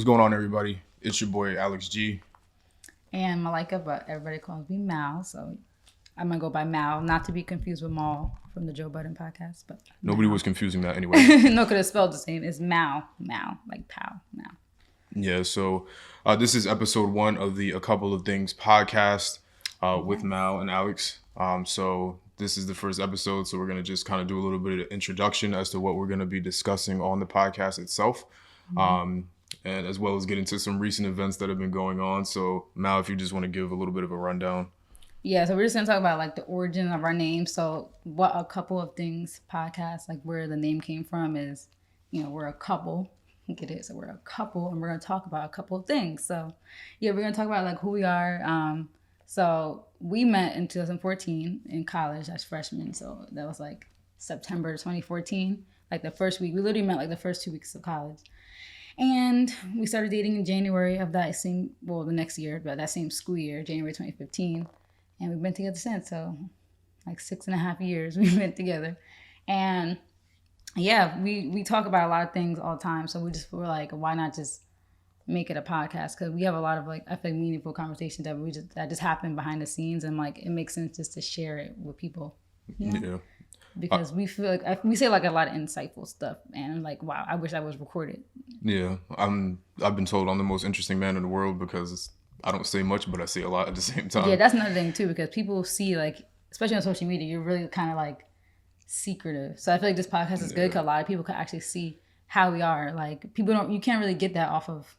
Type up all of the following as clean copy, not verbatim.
What's going on, everybody? It's your boy, Alex G. And Malika, but everybody calls me Mal, so I'm going to go by Mal, not to be confused with Mal from the Joe Budden podcast. But Nobody was confusing that anyway. No, could have spelled the same. It's Mal, like pal, Mal. Yeah, so this is episode 1 of the A Couple of Things podcast with Mal and Alex. So this is the first episode, so we're going to just kind of do a little bit of introduction as to what we're going to be discussing on the podcast itself. And as well as get into some recent events that have been going on. So Mal, if you just want to give a little bit of a rundown. Yeah, so we're just going to talk about like the origin of our name. So what A Couple of Things podcast, like where the name came from is, you know, we're a couple. Get it? So we're a couple and we're going to talk about a couple of things. So yeah, we're going to talk about like who we are. So we met in 2014 in college as freshmen. So that was like September 2014, like the first week. We literally met like the first 2 weeks of college. And we started dating in January of that same, well, the next year, but that same school year, January 2015. And we've been together since. So like 6.5 years we've been together. And yeah, we talk about a lot of things all the time. So we're like, why not just make it a podcast? Because we have a lot of like, I think meaningful conversations that just happen behind the scenes. And like, it makes sense just to share it with people. You know? Yeah. Because we feel like we say like a lot of insightful stuff, and I'm like, wow, I wish I was recorded. Yeah, I've been told I'm the most interesting man in the world because I don't say much, but I say a lot at the same time. Yeah, that's another thing too, because people see like, especially on social media, you're really kind of like secretive. So I feel like this podcast is good because a lot of people can actually see how we are. Like you can't really get that off of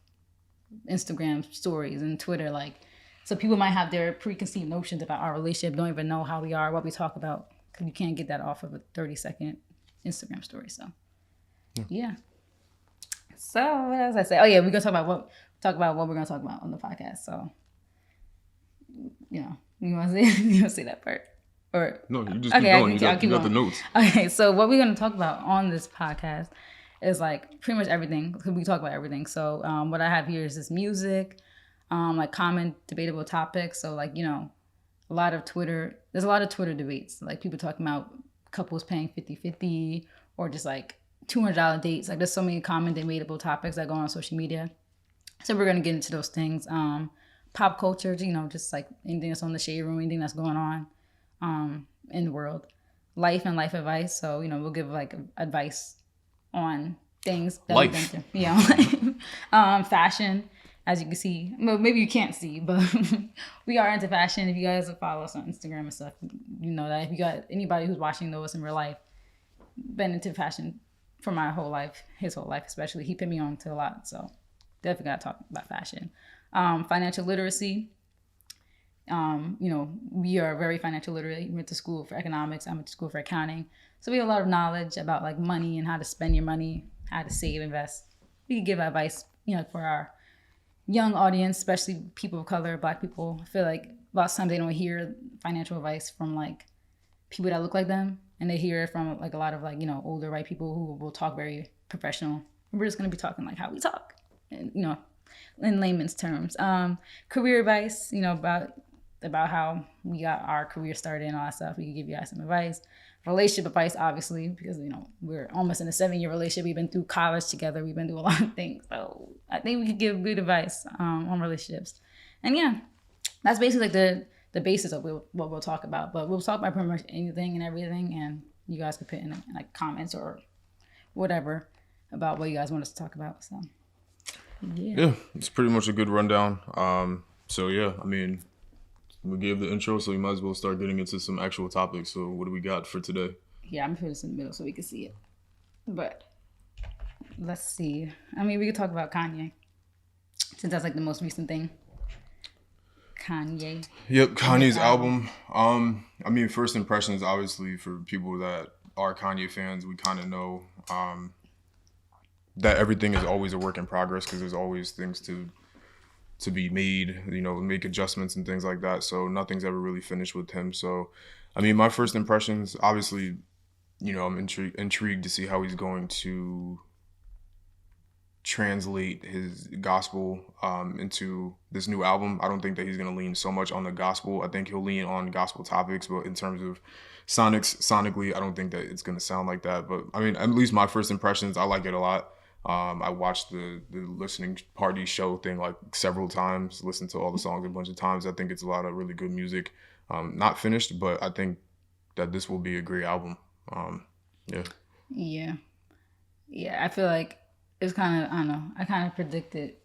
Instagram stories and Twitter. Like, so people might have their preconceived notions about our relationship, don't even know how we are, what we talk about. Because you can't get that off of a 30-second Instagram story. So, yeah. So, what else I say? Oh, yeah, we're going to talk about what we're going to talk about on the podcast. So, you know, you want to say that part? Or no, you just keep going. You got the notes. Okay, so what we're going to talk about on this podcast is like pretty much everything. Because we talk about everything. So, what I have here is this music, like common debatable topics. So, like, you know, there's a lot of Twitter debates, like people talking about couples paying 50-50 or just like $200 dates. Like there's so many common debatable topics that go on social media. So we're going to get into those things. Pop culture, you know, just like anything that's on the shade room, anything that's going on in the world. Life and life advice. So, you know, we'll give like advice on things. That life. We've been through. Yeah. Fashion. As you can see, well, maybe you can't see, but we are into fashion. If you guys follow us on Instagram and stuff, you know that if you got anybody who's watching us in real life, been into fashion for my whole life, his whole life especially. He put me on to a lot, so definitely got to talk about fashion. Financial literacy. You know, we are very financial literate. We went to school for economics. I went to school for accounting. So we have a lot of knowledge about like money and how to spend your money, how to save, invest. We could give advice, you know, for our young audience, especially people of color, Black people. I feel like lots of times they don't hear financial advice from like people that look like them, and they hear it from like a lot of like, you know, older white people who will talk very professional. We're just going to be talking like how we talk, and, you know, in layman's terms. Career advice, you know, about how we got our career started and all that stuff. We could give you guys some advice. Relationship advice, obviously, because, you know, we're almost in a 7-year relationship. We've been through college together. We've been through a lot of things. So I think we could give good advice on relationships. And yeah, that's basically like the basis of what we'll talk about. But we'll talk about pretty much anything and everything. And you guys can put in like comments or whatever about what you guys want us to talk about. So yeah, it's pretty much a good rundown. So yeah, I mean, we gave the intro, so we might as well start getting into some actual topics. So what do we got for today? Yeah, I'm putting this in the middle so we can see it. But let's see. I mean, we could talk about Kanye, since that's like the most recent thing. Kanye. Yep, Kanye's album. I mean, first impressions, obviously, for people that are Kanye fans, we kind of know that everything is always a work in progress because there's always things to be made, you know, make adjustments and things like that. So nothing's ever really finished with him. So, I mean, my first impressions, obviously, you know, I'm intrigued to see how he's going to translate his gospel into this new album. I don't think that he's going to lean so much on the gospel. I think he'll lean on gospel topics, but in terms of sonically, I don't think that it's going to sound like that. But I mean, at least my first impressions, I like it a lot. I watched the listening party show thing like several times, listened to all the songs a bunch of times. I think it's a lot of really good music. Not finished, but I think that this will be a great album. Yeah. Yeah. Yeah, I feel like it's kind of, I don't know, I kind of predicted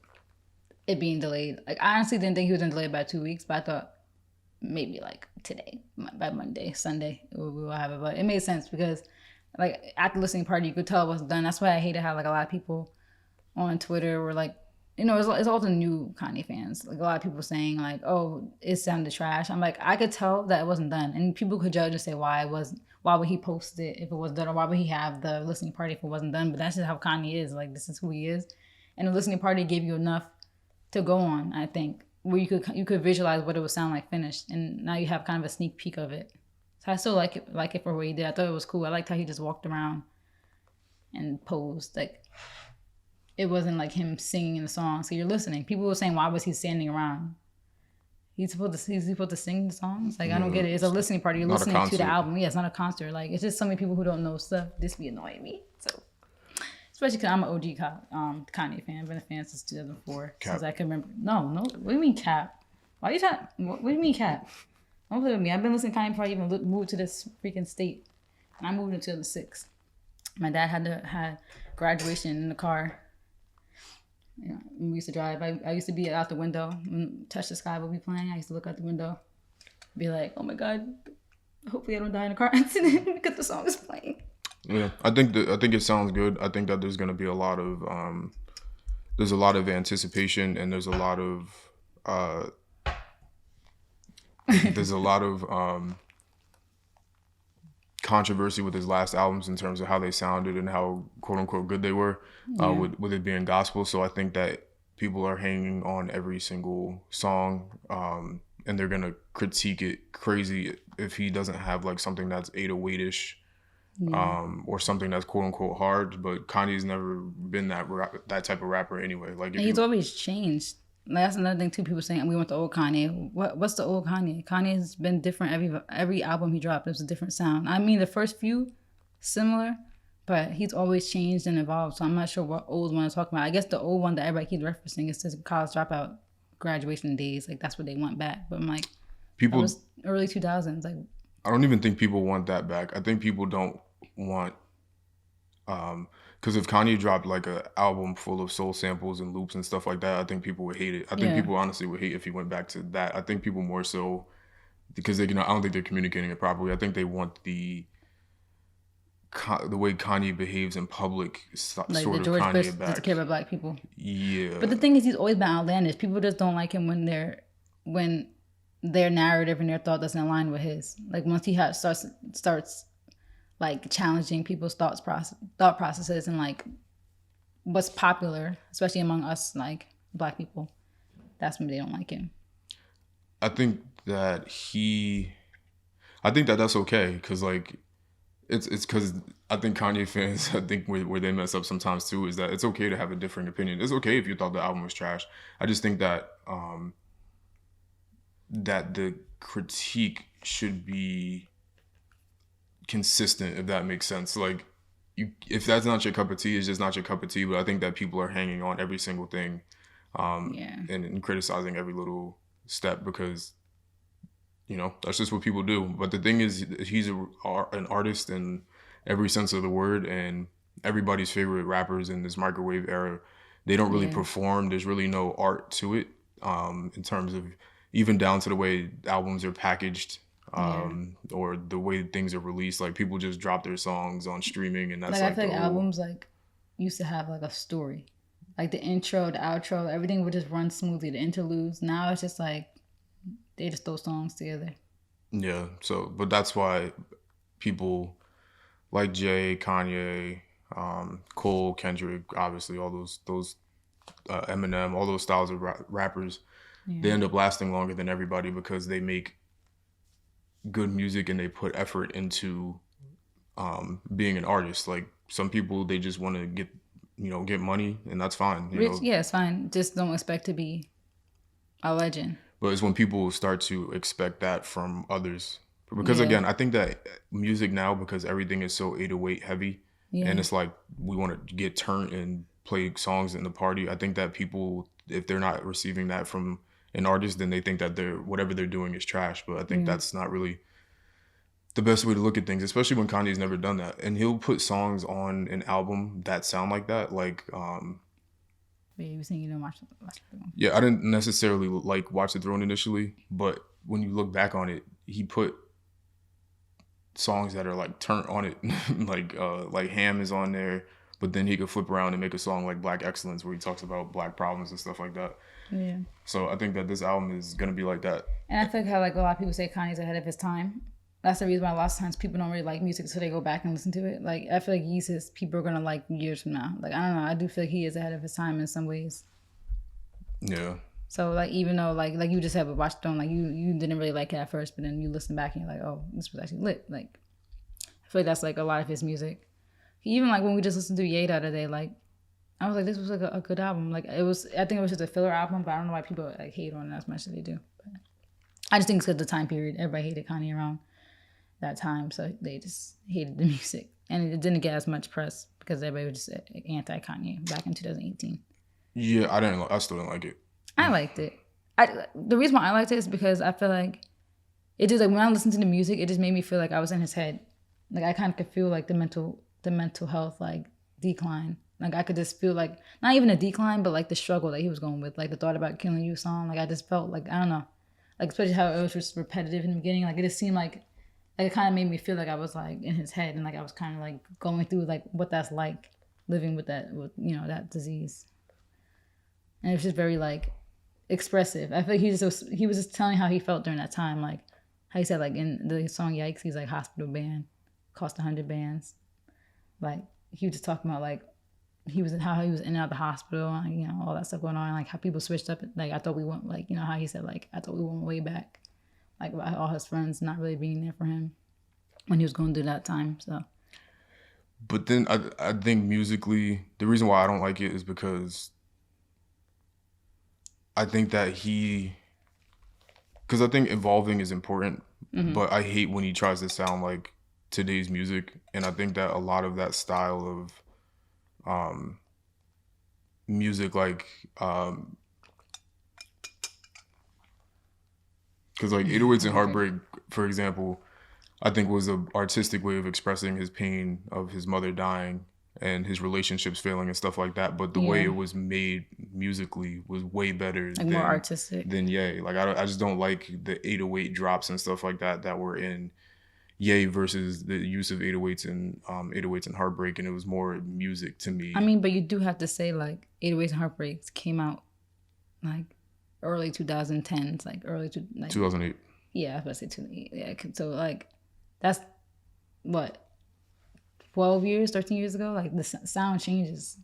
it being delayed. Like, I honestly didn't think he was going to delay it by 2 weeks, but I thought maybe like today, by Monday, Sunday, we will have it. But it made sense because, like, at the listening party, you could tell it wasn't done. That's why I hated how, like, a lot of people on Twitter were like, you know, it's all the new Kanye fans. Like, a lot of people saying, like, oh, it sounded trash. I'm like, I could tell that it wasn't done. And people could judge and say why would he post it if it was done, or why would he have the listening party if it wasn't done? But that's just how Kanye is. Like, this is who he is. And the listening party gave you enough to go on, I think, where you could visualize what it would sound like finished. And now you have kind of a sneak peek of it. So I still like it for what he did. I thought it was cool. I liked how he just walked around and posed. Like, it wasn't like him singing in the song. So you're listening. People were saying, why was he standing around? He's supposed to sing the songs? Like, I don't get it. It's a listening party. You're listening to the album. Yeah, it's not a concert. Like, it's just so many people who don't know stuff. This be annoying me. So, especially because I'm an OG Kanye fan. I've been a fan since 2004. Cap. Since I can remember. No. What do you mean Cap? Why are you talking? What do you mean Cap? Don't play with me. I've been listening to Kanye before I even moved to this freaking state. And I moved in 2006. My dad had graduation in the car. You know, we used to drive. I used to be out the window when Touch the Sky would be playing. I used to look out the window, be like, "Oh my God, hopefully I don't die in a car accident because the song is playing." Yeah, I think it sounds good. I think that there's gonna be a lot of anticipation, and there's a lot of controversy with his last albums in terms of how they sounded and how quote unquote good they were, with it being gospel. So I think that people are hanging on every single song, and they're gonna critique it crazy if he doesn't have like something that's 808-ish, or something that's quote unquote hard. But Kanye's never been that type of rapper anyway. Like, and he's always changed. That's another thing too. People saying we want the old Kanye. What's the old Kanye? Kanye's been different every album he dropped. It was a different sound. I mean, the first few similar, but he's always changed and evolved. So I'm not sure what old one I'm talking about. I guess the old one that everybody keeps referencing is his college dropout graduation days. Like, that's what they want back. But I'm like, people, that was early 2000s. Like, I don't even think people want that back. I think people don't want, because if Kanye dropped like an album full of soul samples and loops and stuff like that, I think people would hate it. I think people honestly would hate if he went back to that. I think people more so because I don't think they're communicating it properly. I think they want the way Kanye behaves in public, like sort the of George Kanye Bush back. doesn't care about black people. Yeah. But the thing is, he's always been outlandish. People just don't like him when their narrative and their thought doesn't align with his. Like, once he starts like challenging people's thought processes and like what's popular, especially among us like black people, that's when they don't like him. I think that that's okay, because like it's because I think Kanye fans, I think where they mess up sometimes too is that it's okay to have a different opinion. It's okay if you thought the album was trash. I just think that that the critique should be consistent, if that makes sense. Like, if that's not your cup of tea, it's just not your cup of tea. But I think that people are hanging on every single thing, and criticizing every little step because, that's just what people do. But the thing is, he's an artist in every sense of the word, and everybody's favorite rappers in this microwave era, they don't really perform. There's really no art to it, in terms of even down to the way albums are packaged. Or the way things are released. Like, people just drop their songs on streaming, and that's like I feel like albums like used to have like a story, like the intro, the outro, everything would just run smoothly. The interludes, now it's just like they just throw songs together. Yeah. So, but that's why people like Jay, Kanye, Cole, Kendrick, obviously all those Eminem, all those styles of rappers, they end up lasting longer than everybody because they make good music and they put effort into being an artist. Like, some people, they just want to get money, and that's fine. Yeah, it's fine. Just don't expect to be a legend. But it's when people start to expect that from others. Because again, I think that music now, because everything is so 808 heavy, and it's like we want to get turned and play songs in the party. I think that people, if they're not receiving that from an artist, then they think that whatever they're doing is trash. But I think that's not really the best way to look at things, especially when Kanye's never done that. And he'll put songs on an album that sound like that. Like, Yeah, you were saying you don't watch the film. yeah, I didn't necessarily like Watch the Throne initially, but when you look back on it, he put songs that are like turned on it, like Ham is on there, but then he could flip around and make a song like Black Excellence where he talks about black problems and stuff like that. Yeah. So I think that this album is gonna be like that. And I feel like how like a lot of people say Kanye's ahead of his time. That's the reason why lots of times people don't really like music until they go back and listen to it. Like I feel like Yeezus people are gonna like years from now. Like I don't know, I do feel like he is ahead of his time in some ways. Yeah. So like even though like you just have a Watch Throne, like you didn't really like it at first, but then you listen back and you're like, oh, this was actually lit. Like I feel like that's like a lot of his music. Even like when we just listened to Ye the other day, like I was like, this was like a good album. Like it was, I think it was just a filler album, but I don't know why people like hate on it as much as they do. But I just think it's because the time period, everybody hated Kanye around that time, so they just hated the music, and it didn't get as much press because everybody was just anti Kanye back in 2018. Yeah, I still didn't like it. I liked it. The reason why I liked it is because I feel like it just like when I listened to the music, it just made me feel like I was in his head. Like I kind of could feel like the mental health like decline. Like I could just feel like not even a decline, but like the struggle that he was going with, like the Thought About Killing You song. Like I just felt like I don't know, like especially how it was just repetitive in the beginning. Like it just seemed like it kind of made me feel like I was like in his head and like I was kind of like going through like what that's like living with that that disease. And it was just very like expressive. I feel like he was just telling how he felt during that time. Like how he said like in the song Yikes, he's like hospital band, cost 100 bands. Like he was just talking about like how he was in and out of the hospital and all that stuff going on, like how people switched up. Like I thought we went like how he said like I thought we went way back, like about all his friends not really being there for him when he was going through that time. So but then I think musically the reason why I don't like it is because I think that because I think evolving is important, but I hate when he tries to sound like today's music, and I think that a lot of that style of music, like because like 808s and Heartbreak, for example, I think was an artistic way of expressing his pain of his mother dying and his relationships failing and stuff like that. But the way it was made musically was way better, like more artistic than Ye. Like I just don't like the 808 drops and stuff like that were in Ye versus the use of 808s and Heartbreak, and it was more music to me. I mean, but you do have to say like 808s and Heartbreaks came out like early 2010s, like early 2008. Yeah, I was about to say 2008. Yeah, so like that's what 12 years, 13 years ago. Like the sound changes.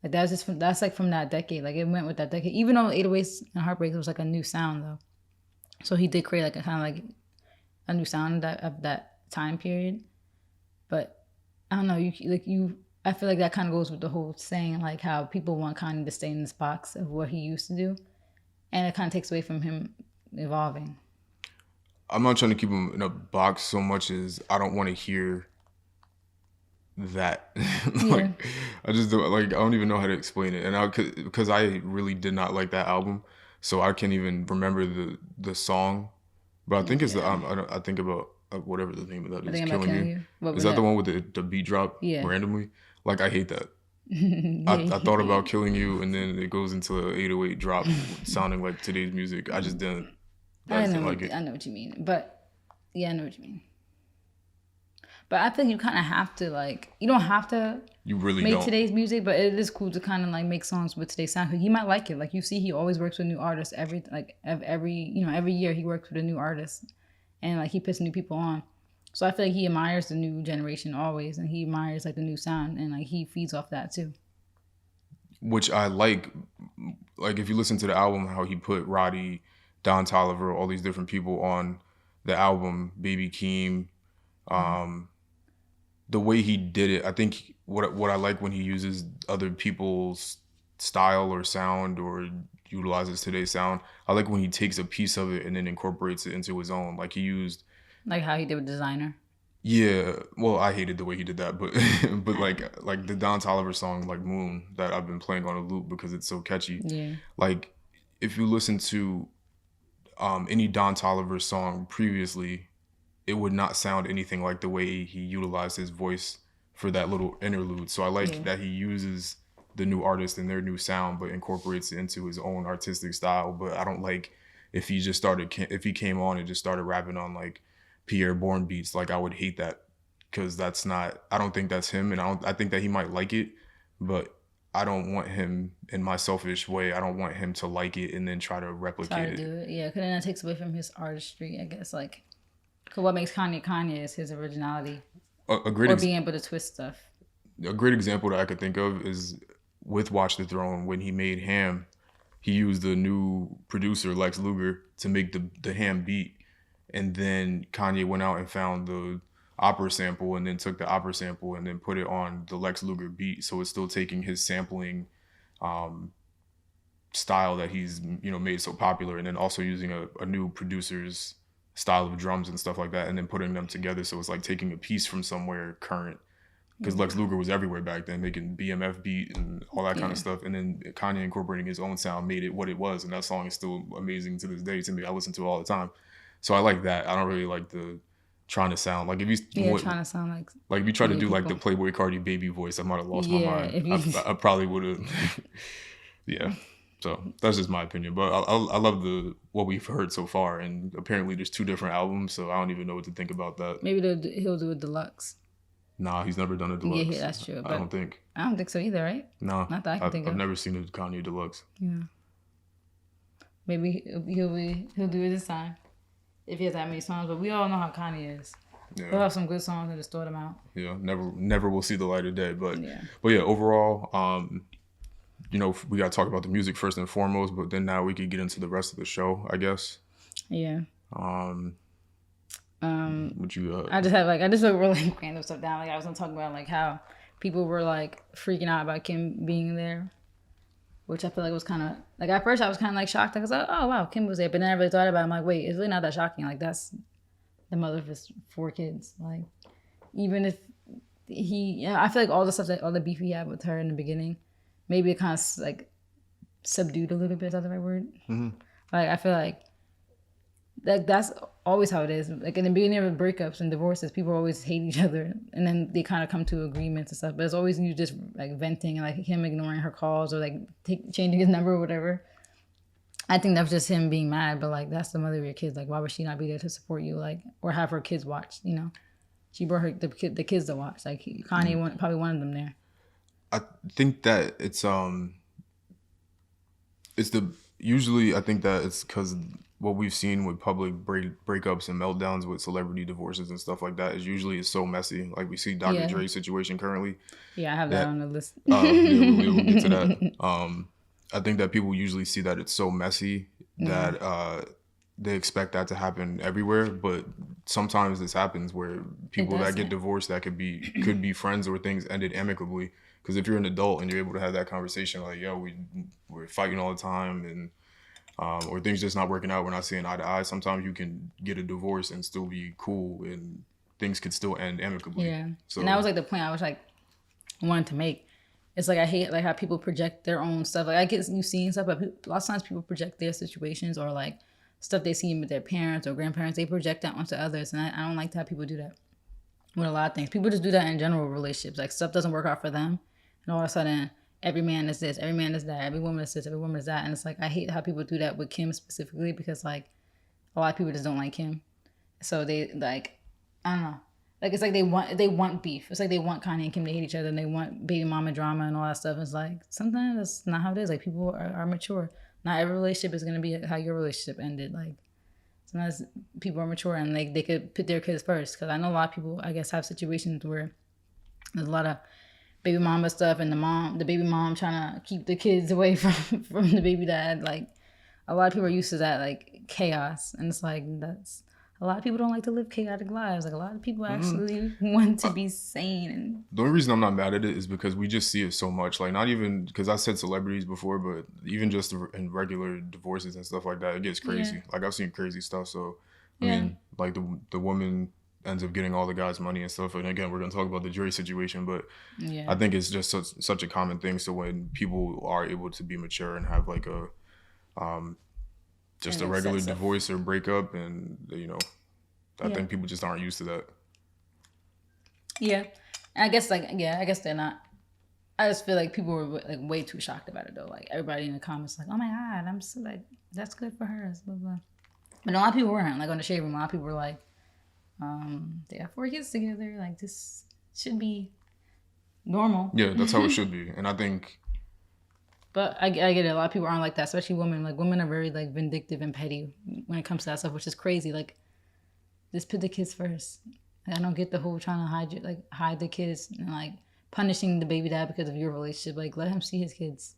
Like that's like from that decade. Like it went with that decade. Even though 808s and Heartbreaks was like a new sound though, so he did create like a kind of like a new sound of that time period. But I don't know, I feel like that kind of goes with the whole saying like how people want Kanye to stay in this box of what he used to do, and it kind of takes away from him evolving. I'm not trying to keep him in a box so much as I don't want to hear that. I just don't I don't even know how to explain it, and because I really did not like that album, so I can't even remember the song. But I think it's I think about whatever the name of that is. Killing You. Is that the one with the beat drop randomly? Like I hate that. I thought about Killing You, and then it goes into an 808 drop sounding like today's music. I just didn't. I know what you mean, but yeah, I know what you mean. But I think you kind of have to like you don't have to. You really make don't. Today's music, but it is cool to kind of like make songs with today's sound because he might like it. Like you see, he always works with new artists every year he works with a new artist, and like he puts new people on. So I feel like he admires the new generation always, and he admires like the new sound, and like he feeds off that too. Which I like if you listen to the album, how he put Roddy, Don Toliver, all these different people on the album, Baby Keem, the way he did it, I think what I like when he uses other people's style or sound or utilizes today's sound, I like when he takes a piece of it and then incorporates it into his own. Like he used... Like how he did with Designer. Yeah, well, I hated the way he did that, but but like the Don Toliver song like Moon that I've been playing on a loop because it's so catchy. Yeah. Like if you listen to any Don Toliver song previously, it would not sound anything like the way he utilized his voice for that little interlude. So I like Yeah. that he uses the new artist and their new sound, but incorporates it into his own artistic style. But I don't like if he just started if he came on and just started rapping on like Pierre Bourne beats. Like I would hate that because that's not. I don't think that's him, and I think that he might like it, but I don't want him in my selfish way. I don't want him to like it and then try to Try replicate to it. do it. Yeah, because then that takes away from his artistry, I guess. Like, because what makes Kanye Kanye is his originality A great or being able to twist stuff. a great example that I could think of is with Watch the Throne when he made Ham. He used the new producer Lex Luger to make the Ham beat, and then Kanye went out and found the opera sample and then took the opera sample and then put it on the Lex Luger beat. So it's still taking his sampling style that he's made so popular, and then also using a new producer's style of drums and stuff like that, and then putting them together. So it's like taking a piece from somewhere current because Lex Luger was everywhere back then, making BMF beat and all that kind of stuff. And then Kanye incorporating his own sound made it what it was. And that song is still amazing to this day to me. I listen to it all the time. So I like that. I don't really like the trying to sound like if you Trying to sound like if you try to do people. like the Playboy Cardi baby voice, I might have lost my mind. if you- I probably would have. Yeah. So that's just my opinion. But I love what we've heard so far. And apparently there's 2 different albums. So I don't even know what to think about that. maybe he'll do a deluxe. Nah, he's never done a deluxe. Yeah, that's true. I don't think. I don't think so either, right? No, Not that I can think I've of. never seen a Kanye deluxe. Yeah. Maybe he'll do it this time if he has that many songs. But we all know how Kanye is. He'll Yeah, have some good songs and just throw them out. yeah. Never will see the light of day. But Yeah. Overall, we got to talk about the music first and foremost. But then now we could get into the rest of the show, I guess. Yeah. Would you? I just wrote really random stuff down. Like I was gonna talk about like how people were like freaking out about Kim being there, which I feel like was kind of like at first I was kind of like shocked. I was like, oh wow, Kim was there, but then I really thought about it. I'm like, wait, it's really not that shocking. Like that's the mother of his 4 kids. Like even if I feel like all the beef he had with her in the beginning, maybe it kind of like subdued a little bit. Is that the right word? Mm-hmm. Like I feel like that's always how it is. Like in the beginning of breakups and divorces, people always hate each other, and then they kind of come to agreements and stuff. But it's always you just like venting and like him ignoring her calls or like changing his number or whatever. I think that's just him being mad. But like that's the mother of your kids. Like why would she not be there to support you? Like or have her kids watch? You know, she brought the kids to watch. Like Kanye probably wanted them there. I think that usually I think that it's because what we've seen with public breakups and meltdowns with celebrity divorces and stuff like that is usually it's so messy. Like we see Dr. Dre's situation currently. Yeah, I have that on the list. Yeah, we'll get to that. I think that people usually see that it's so messy that they expect that to happen everywhere, but sometimes this happens where people that get divorced that could be friends or things ended amicably. Because if you're an adult and you're able to have that conversation, like, yo, we're fighting all the time, and or things just not working out, we're not seeing eye to eye. Sometimes you can get a divorce and still be cool, and things could still end amicably. Yeah, so, and that was like the point I was like wanted to make. It's like I hate like how people project their own stuff. Like I get you seeing stuff, but lots of times people project their situations or like stuff they see with their parents or grandparents. They project that onto others, and I don't like to have people do that with a lot of things. People just do that in general relationships. Like stuff doesn't work out for them, and all of a sudden every man is this, every man is that, every woman is this, every woman is that, and it's like I hate how people do that with Kim specifically because like a lot of people just don't like him, so they like I don't know. Like it's like they want beef. It's like they want Kanye and Kim to hate each other, and they want baby mama drama and all that stuff. It's like sometimes that's not how it is. Like people are mature. Not every relationship is gonna be how your relationship ended. Like sometimes people are mature and like they could put their kids first. Because I know a lot of people I guess have situations where there's a lot of baby mama stuff and the baby mom trying to keep the kids away from the baby dad. Like a lot of people are used to that like chaos, and it's like that's. A lot of people don't like to live chaotic lives. Like a lot of people actually want to be sane. And the only reason I'm not mad at it is because we just see it so much. Like not even because I said celebrities before, but even just in regular divorces and stuff like that, it gets crazy. Yeah. Like I've seen crazy stuff. So I mean, like the woman ends up getting all the guys' money and stuff. And again, we're gonna talk about the Dre situation, but Yeah. I think it's just such a common thing. So when people are able to be mature and have like a just And a regular accept stuff. divorce or breakup, and I Yeah. think people just aren't used to that. Yeah. And I guess I guess they're not. I just feel like people were like way too shocked about it though. Like everybody in the comments like, oh my God, I'm so like, that's good for her. Blah, blah. But a lot of people weren't. Like on the Shade Room, a lot of people were like, they have 4 kids together. Like this should be normal. Yeah, that's how it should be. And I think, But I get it. A lot of people aren't like that, especially women. Like women are very like vindictive and petty when it comes to that stuff, which is crazy. Like, just put the kids first. Like, I don't get the whole trying to hide the kids and like punishing the baby dad because of your relationship. Like, let him see his kids,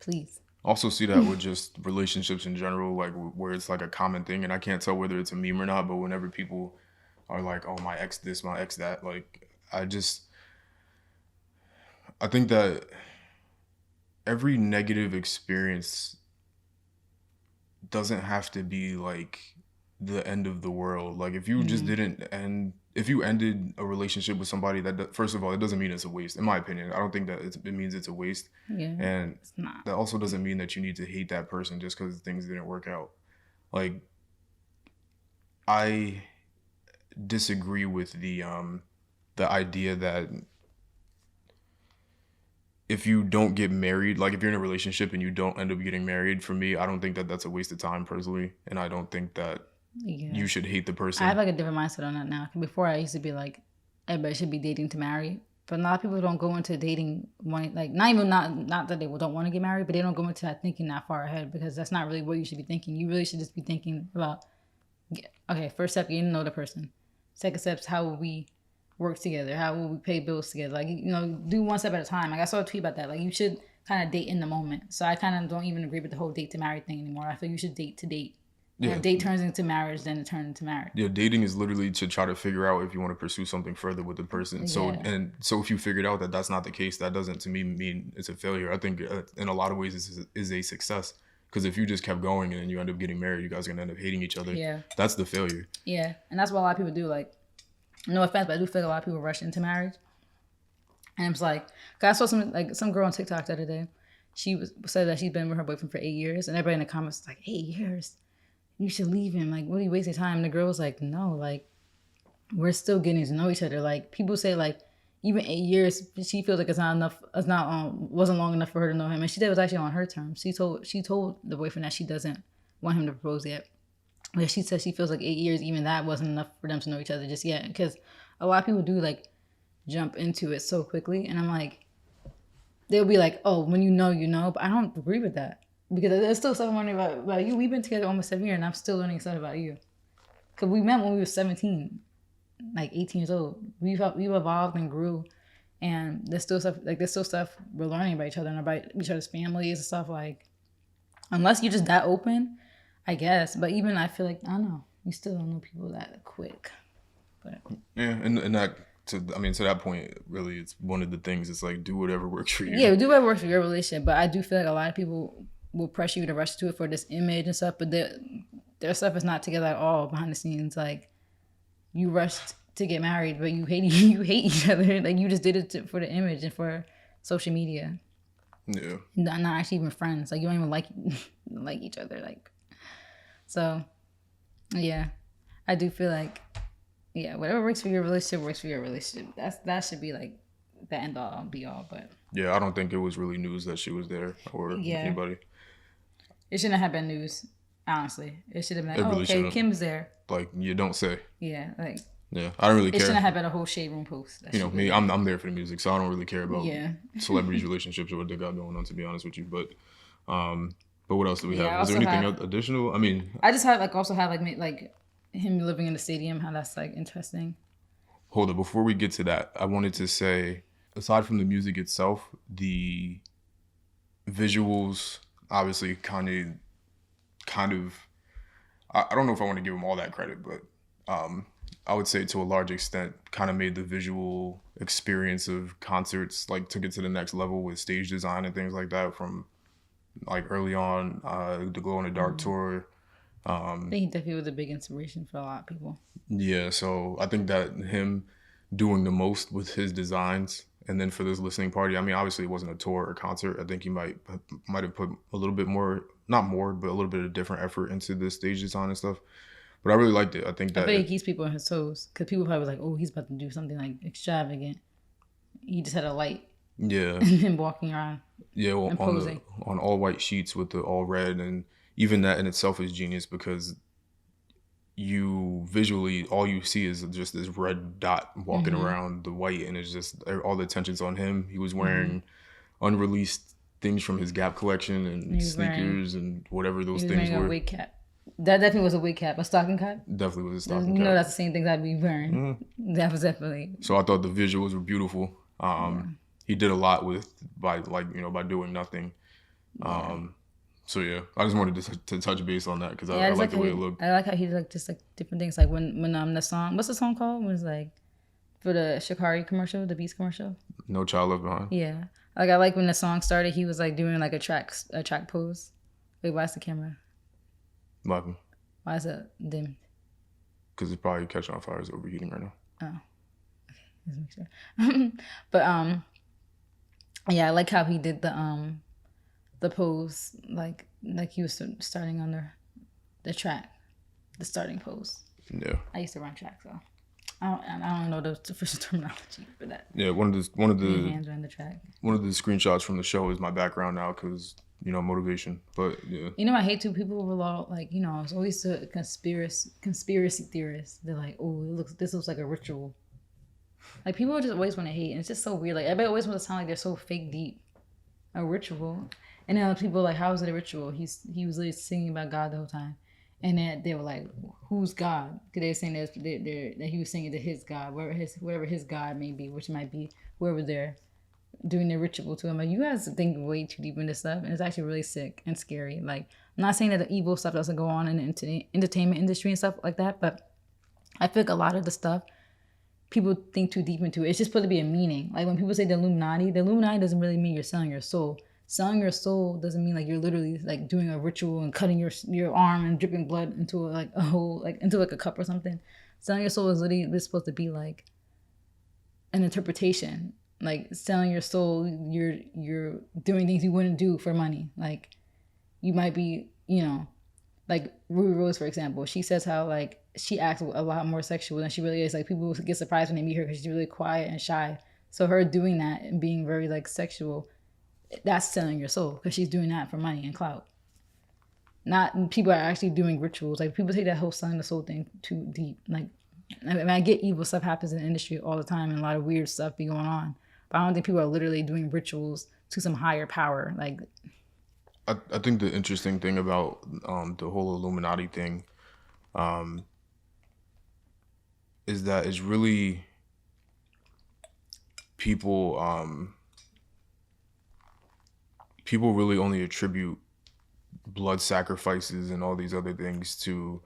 please. also see that with just relationships in general, like where it's like a common thing, and I can't tell whether it's a meme or not, but whenever people are like, oh, my ex this, my ex that, like I think that every negative experience doesn't have to be like the end of the world. Like if you just didn't end, if you ended a relationship with somebody, that first of all, it doesn't mean it's a waste. In my opinion, I don't think that it means it's a waste. Yeah, And it's not. that also doesn't mean that you need to hate that person just because things didn't work out. Like, I disagree with the idea that if you don't get married, like if you're in a relationship and you don't end up getting married, for me, I don't think that that's a waste of time personally, and I don't think that Yeah. you should hate the person. I have like a different mindset on that now. Before I used to be like, everybody should be dating to marry. But a lot of people don't go into dating wanting, like, not that they don't want to get married, but they don't go into that thinking that far ahead, because that's not really what you should be thinking. You really should just be thinking about, okay, first step, getting to know the person. Second step, how will we work together? How will we pay bills together? Like, do one step at a time. Like I saw a tweet about that. Like you should kind of date in the moment. So I kind of don't even agree with the whole date to marry thing anymore. I feel you should date to date. Yeah. If date turns into marriage, then it turns into marriage. Yeah, dating is literally to try to figure out if you want to pursue something further with the person. So Yeah. so if you figured out that that's not the case, that doesn't to me mean it's a failure. I think in a lot of ways this is a success, because if you just kept going and then you end up getting married, you guys are gonna end up hating each other. Yeah. That's the failure. Yeah, and that's what a lot of people do. Like, no offense, but I do feel like a lot of people rush into marriage. And it's like, 'cause I saw some girl on TikTok the other day. She said that she's been with her boyfriend for 8 years, and everybody in the comments was like, 8 years, you should leave him. Like, what are you wasting time? And the girl was like, no, like, we're still getting to know each other. Like, people say like, even 8 years, she feels like it's not enough. It's not wasn't long enough for her to know him, and she did was actually on her terms. She told the boyfriend that she doesn't want him to propose yet. But she said she feels like 8 years, even that wasn't enough for them to know each other just yet. Because a lot of people do like jump into it so quickly. And I'm like, they'll be like, oh, when you know. But I don't agree with that. Because there's still stuff I'm learning about you. We've been together almost 7 years, and I'm still learning stuff about you. Because we met when we were 17, like 18 years old. We've evolved and grew. And there's still stuff we're learning about each other and about each other's families and stuff. Like, unless you're just that open, I guess. But even I feel like, I don't know, you still don't know people that quick. But Yeah, and that to that point, really, it's one of the things. It's like, do whatever works for you. yeah, do whatever works for your relationship. But I do feel like a lot of people will pressure you to rush to it for this image and stuff. But their stuff is not together at all behind the scenes. Like, you rushed to get married, but you hate each other. Like, you just did it for the image and for social media. Yeah. Not actually even friends. Like, you don't even like each other. Like, so yeah, I do feel like, yeah, whatever works for your relationship works for your relationship. That should be like the end all be all. But Yeah, I don't think it was really news that she was there or anybody. It shouldn't have been news. Honestly, it should have been It like, really okay, shouldn't. Kim's there. Like, you don't say. Yeah, like Yeah, I don't really it care. shouldn't have been a whole Shade Room post. That You know, should me, be- I'm there for the music, so I don't really care about Yeah. celebrities' relationships or what they got going on, to be honest with you. But what else do we Yeah, I have? Is there also anything have- additional? I mean, I just had like him living in the stadium. How that's like interesting. hold up. Before we get to that, I wanted to say, aside from the music itself, the visuals obviously kind of. I don't know if I want to give them all that credit, but I would say to a large extent, kind of made the visual experience of concerts, like, took it to the next level with stage design and things like that. From like early on, the Glow in the Dark tour, I think he definitely was a big inspiration for a lot of people. Yeah, so I think that him doing the most with his designs, and then for this listening party, I mean, obviously it wasn't a tour or concert. I think he might have put a little bit more, not more, but a little bit of different effort into the stage design and stuff. But I really liked it. I think I that bet he keeps people on his toes because people probably was like, "Oh, he's about to do something like extravagant." He just had a light yeah, and then walking around. yeah, well, And on posing. on all white sheets with the all red, and even that in itself is genius because you visually all you see is just this red dot walking around the white, and it's just all the attention's on him. He was wearing unreleased things from his Gap collection and was wearing- sneakers and whatever those He was things wearing a were. wig cap. That definitely was a wig cap, a stocking cap. Definitely was a You stocking know, cap. that's the same things I'd be wearing. That was definitely. So I thought the visuals were beautiful. He did a lot by doing nothing. So yeah, I just wanted to touch base on that because I like the way it looked. I like how he did like just like different things. Like when the song, what's the song called? When it's like for the Shikari commercial, the Beats commercial. No Child Left Behind. Yeah, like I like when the song started. He was like doing like a track pose. Wait, why is the camera? Laughing. Why is it dim? Because it's probably catching on fire. It's overheating right now. Oh, okay. Let's make sure. But yeah, I like how he did the pose like he was starting on the track, the starting pose. Yeah. I used to run track, so I don't know the official terminology for that. Yeah, one of the Hands around the track. one of the screenshots from the show is my background now because motivation. But yeah, You know, I hate too. People will all like, it's always a conspiracy theorists. They're like, oh, this looks like a ritual. Like people just always want to hate, and it's just so weird. Like everybody always wants to sound like they're so fake deep. A ritual, and then people are like, how is it a ritual? He was literally singing about God the whole time, and then they were like, who's God? Because they were saying that he was singing to his God, whatever his God may be, which might be whoever they're doing their ritual to him. Like, you guys think way too deep into stuff, and it's actually really sick and scary. Like, I'm not saying that the evil stuff doesn't go on in the entertainment industry and stuff like that, but I feel like a lot of the stuff people think too deep into it. It's just supposed to be a meaning. Like when people say the Illuminati doesn't really mean you're selling your soul. Selling your soul doesn't mean like you're literally like doing a ritual and cutting your arm and dripping blood into a cup or something. Selling your soul is literally supposed to be like an interpretation. Like selling your soul, you're doing things you wouldn't do for money. Like you might be, like Ruby Rose, for example. She says how like she acts a lot more sexual than she really is. Like people get surprised when they meet her because she's really quiet and shy. So her doing that and being very like sexual, that's selling your soul because she's doing that for money and clout. Not people are actually doing rituals. Like people take that whole selling the soul thing too deep. Like I get evil stuff happens in the industry all the time and a lot of weird stuff be going on. But I don't think people are literally doing rituals to some higher power. Like I think the interesting thing about the whole Illuminati thing is that it's really people really only attribute blood sacrifices and all these other things to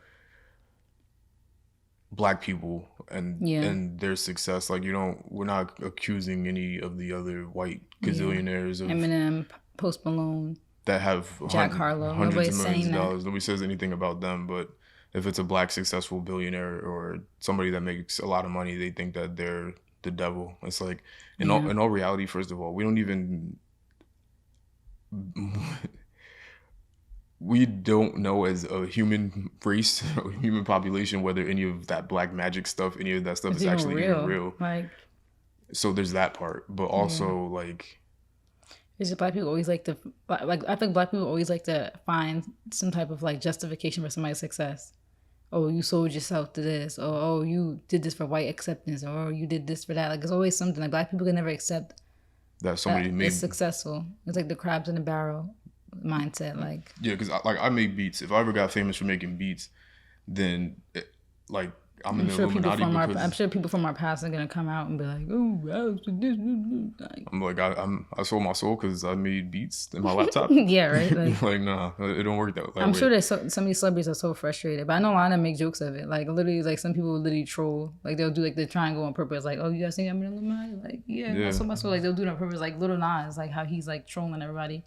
Black people and their success. Like we're not accusing any of the other white gazillionaires of Eminem, Post Malone, that have Jack Harlow. hundreds Nobody's of millions saying of that. dollars. Nobody says anything about them, but if it's a Black successful billionaire or somebody that makes a lot of money, they think that they're the devil. It's like in all reality, first of all, we don't know as a human race, a human population, whether any of that black magic stuff, any of that stuff is actually even real. Like, so there's that part, but also like, it's just Black people always like to like. I think Black people always like to find some type of like justification for somebody's success. Oh, you sold yourself to this, or oh, you did this for white acceptance, or you did this for that. Like, it's always something. Like Black people can never accept that somebody that made it's successful. It's like the crabs in the barrel mindset. Like, yeah, because I make beats. If I ever got famous for making beats, then I'm in the Illuminati because I'm sure people from our past are gonna come out and be like, "Oh, I was this." Like, I'm like I sold my soul because I made beats in my laptop. yeah, right. Like, nah, it don't work that way. I'm sure that some of these celebrities are so frustrated, but I know a lot of them make jokes of it. Like literally, like some people will literally troll. Like they'll do like the triangle on purpose. Like, oh, you guys think I'm in Illuminati? Like, yeah. I sold my soul. Like they'll do it on purpose. Like Lil Nas, like how he's like trolling everybody.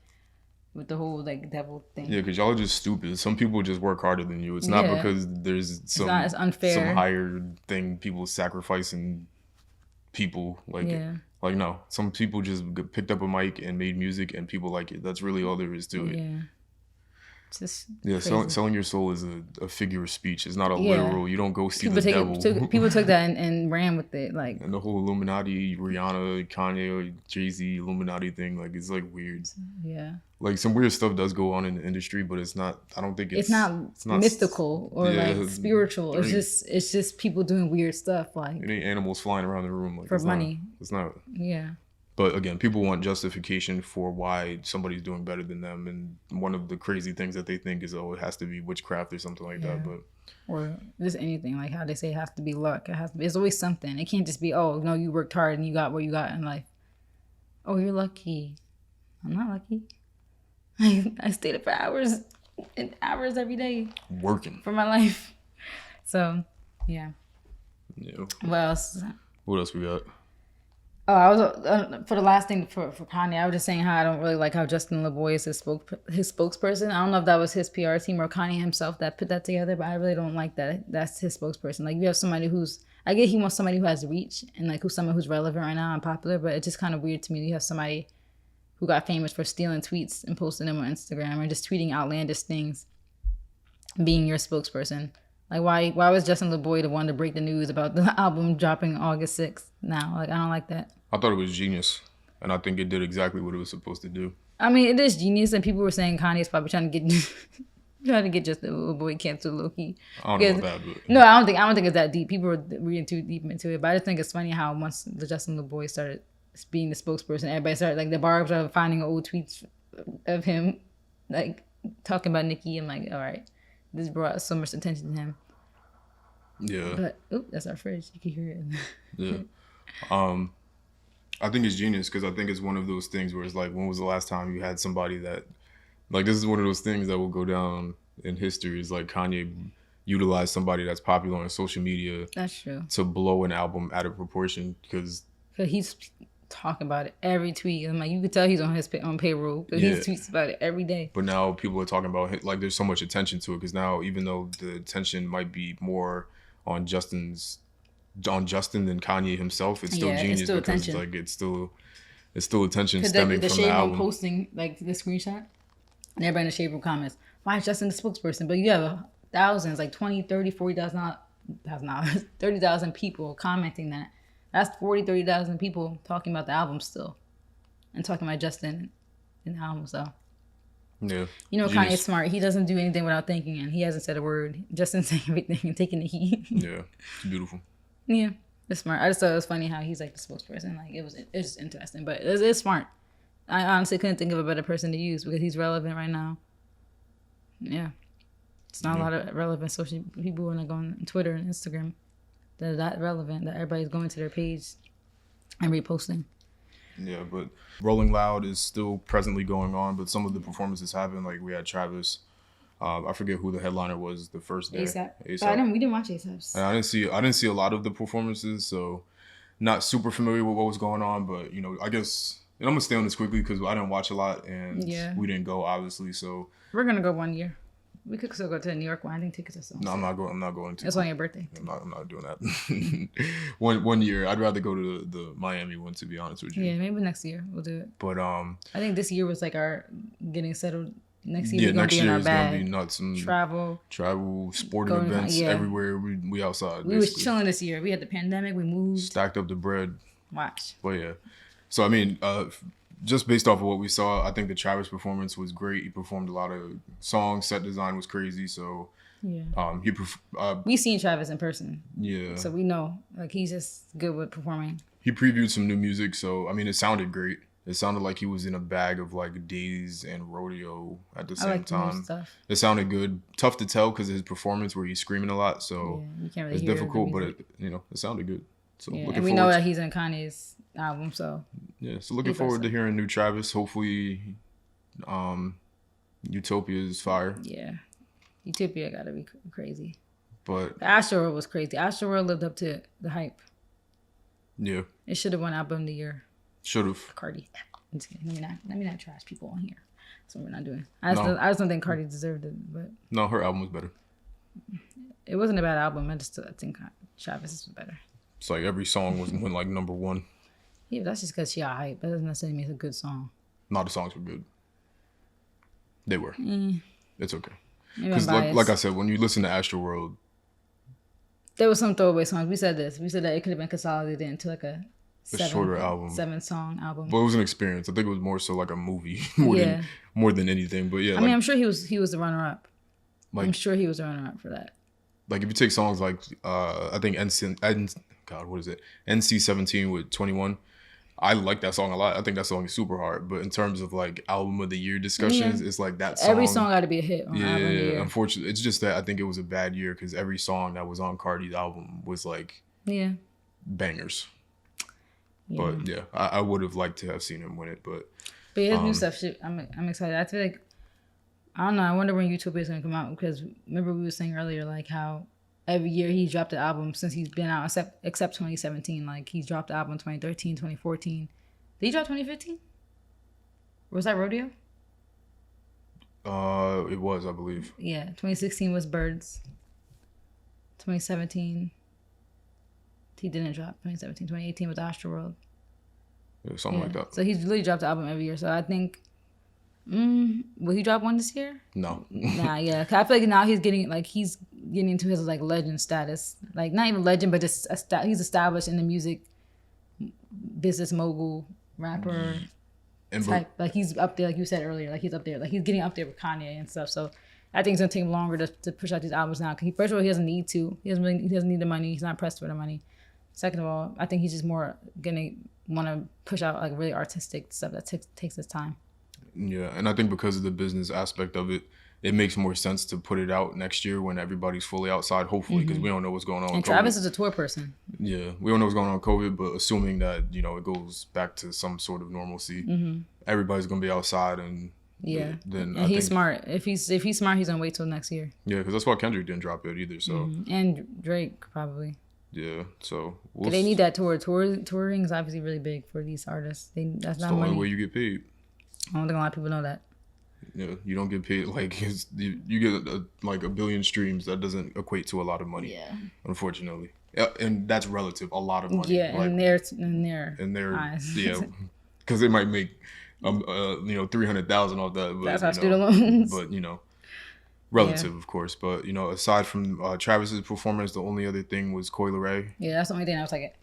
with the whole like devil thing. Yeah, because y'all are just stupid. Some people just work harder than you. It's not because there's some it's unfair. some higher thing people sacrificing people like like no. Some people just picked up a mic and made music and people like it. That's really all there is to it. Yeah. Just selling your soul is a figure of speech. It's not a literal. You don't go see the devil. People took that and ran with it, like. And the whole Illuminati, Rihanna, Kanye, Jay-Z Illuminati thing, like it's like weird. Yeah. Like some weird stuff does go on in the industry, but it's not. I don't think it's not mystical or like spiritual. It's just people doing weird stuff, like. It ain't animals flying around the room like for money. It's not. Yeah. But again, people want justification for why somebody's doing better than them, and one of the crazy things that they think is, oh, it has to be witchcraft or something like that. But or just anything, like how they say it has to be luck. It has to be. It's always something. It can't just be, oh no, you worked hard and you got what you got in life. Oh, you're lucky. I'm not lucky. I stayed up for hours and hours every day working for my life. So yeah. Yeah. What else? What else we got? Oh, I was for the last thing for Kanye. I was just saying how I don't really like how Justin LeBoy is his spokesperson. I don't know if that was his PR team or Kanye himself that put that together, but I really don't like that. That's his spokesperson. Like you have somebody I get he wants somebody who has reach and like someone who's relevant right now and popular, but it's just kind of weird to me. You have somebody who got famous for stealing tweets and posting them on Instagram or just tweeting outlandish things, being your spokesperson. Like, why was Justin LeBoy the one to break the news about the album dropping August 6th now? Like, I don't like that. I thought it was genius, and I think it did exactly what it was supposed to do. I mean, it is genius, and people were saying Kanye's probably trying to get Justin LeBoy canceled low-key. I don't know about that, but... No, I don't think it's that deep. People were reading too deep into it, but I just think it's funny how once the Justin LeBoy started being the spokesperson, everybody started, like, the barbs started finding old tweets of him, like, talking about Nicki. I'm like, all right. This brought so much attention to him. Yeah. But that's our fridge. You can hear it. Yeah. I think it's genius because I think it's one of those things where it's like, when was the last time you had somebody that, like, this is one of those things that will go down in history. Is like Kanye utilized somebody that's popular on social media. That's true. To blow an album out of proportion because he's talking about it every tweet. I'm like, you could tell he's on his payroll because he tweets about it every day. But now people are talking about it, like there's so much attention to it because now even though the attention might be more on Justin than Kanye himself, it's still genius it's still because attention. like it's still attention stemming the from shade the room album. Posting like the screenshot, and everybody in the shade room comments, why is Justin the spokesperson? But you have thousands, like 20, 30, 40,000 30,000 people commenting that. That's 30,000 people talking about the album still. And talking about Justin in the album, so. Yeah. You know, Kanye's smart. He doesn't do anything without thinking, and he hasn't said a word. Justin's saying everything and taking the heat. Yeah. It's beautiful. Yeah. It's smart. I just thought it was funny how he's like the spokesperson. Like, it's just interesting, but it's smart. I honestly couldn't think of a better person to use because he's relevant right now. Yeah. It's not a lot of relevant social people when they go on Twitter and Instagram that are that relevant, that everybody's going to their page and reposting. Yeah, but Rolling Loud is still presently going on, but some of the performances happen. Like we had Travis. I forget who the headliner was the first day. ASAP. But we didn't watch ASAP's. And I didn't see a lot of the performances, so not super familiar with what was going on. But you know, I guess I'm gonna stay on this quickly because I didn't watch a lot and we didn't go obviously. So we're gonna go one year. We could still go to New York one. I think tickets are still. No, I'm not going to. It's on your birthday. I'm not doing that. one year. I'd rather go to the Miami one, to be honest with you. Yeah, maybe next year we'll do it. But I think this year was like our getting settled. Next year, next year is gonna be nuts. Travel, sporting events everywhere. We outside. We was chilling this year. We had the pandemic. We moved. Stacked up the bread. Watch. But yeah, so I mean, just based off of what we saw, I think the Travis performance was great. He performed a lot of songs. Set design was crazy. So yeah, we seen Travis in person. Yeah. So we know, like, he's just good with performing. He previewed some new music, so I mean, it sounded great. It sounded like he was in a bag of like Days and Rodeo at the same time. Stuff. It sounded good. Tough to tell because of his performance where he's screaming a lot, so you can't really it's hear difficult. But it sounded good. So and we know that he's in Kanye's album, so looking forward to hearing new Travis. Hopefully, Utopia is fire. Yeah, Utopia gotta be crazy. But Astroworld was crazy. Astroworld lived up to the hype. Yeah, it should have won album of the year. Should have. Cardi. Let me not trash people on here. So we're not doing. No. I just don't think Cardi deserved it, but No, her album was better. it wasn't a bad album. I think Travis was better. It's like every song went like number one. Yeah, but that's just because she got hype. That doesn't necessarily mean it's a good song. Not the songs were good. They were. It's okay. Maybe I'm Because biased. like I said, when you listen to Astroworld, There was some throwaway songs. We said this. We said that it could have been consolidated into like a shorter album. 7-song album. Well, it was an experience. I think it was more so like a movie more than anything. But yeah, I mean, I'm sure he was the runner up. like I'm sure he was the runner up for that. like if you take songs like I think NC-17 with 21, I like that song a lot. I think that song is super hard. But in terms of like album of the year discussions, it's like that song. Every song got to be a hit on album of the year. Unfortunately, it's just that I think it was a bad year because every song that was on Cardi's album was like bangers. But yeah, I would have liked to have seen him win it. But yeah, his new stuff. I'm excited. I feel like I don't know. I wonder when Utopia is gonna come out because remember we were saying earlier like how every year he dropped an album since he's been out except 2017. Like he's dropped the album in 2013, 2014. Did he drop 2015? Or was that Rodeo? It was, I believe. Yeah, 2016 was Birds. 2017 he didn't drop. 2017, 2018 was Astroworld. Yeah, something like that. So he's really dropped the album every year. So I think, will he drop one this year? No. Nah, yeah. 'Cause I feel like now he's getting into his like legend status. Like not even legend, but just he's established in the music business mogul rapper type. Like he's up there, like you said earlier. Like he's up there. Like he's getting up there with Kanye and stuff. So I think it's gonna take him longer to push out these albums now. Cause first of all, he doesn't need to. He doesn't need the money. He's not pressed for the money. Second of all, I think he's just more gonna want to push out like really artistic stuff that takes his time. Yeah, and I think because of the business aspect of it, it makes more sense to put it out next year when everybody's fully outside, hopefully, because we don't know what's going on And with Travis COVID. is a tour person. Yeah, we don't know what's going on with COVID, but assuming that, it goes back to some sort of normalcy, everybody's going to be outside and then and I he's think, smart. If he's smart, he's gonna wait till next year. Yeah, because that's why Kendrick didn't drop it either, so. And Drake probably. Yeah, so. They need that tour. Touring is obviously really big for these artists. That's not the money. only way you get paid. I don't think a lot of people know that. Yeah, you don't get paid like you get like a billion streams. That doesn't equate to a lot of money. Yeah. Unfortunately, and that's relative. A lot of money. Yeah, like, in their eyes. Yeah, because they might make 300,000 off that. But, that's our student loans. But relative, of course. But aside from Travis's performance, the only other thing was Coi Leray. Yeah, that's the only thing I was like,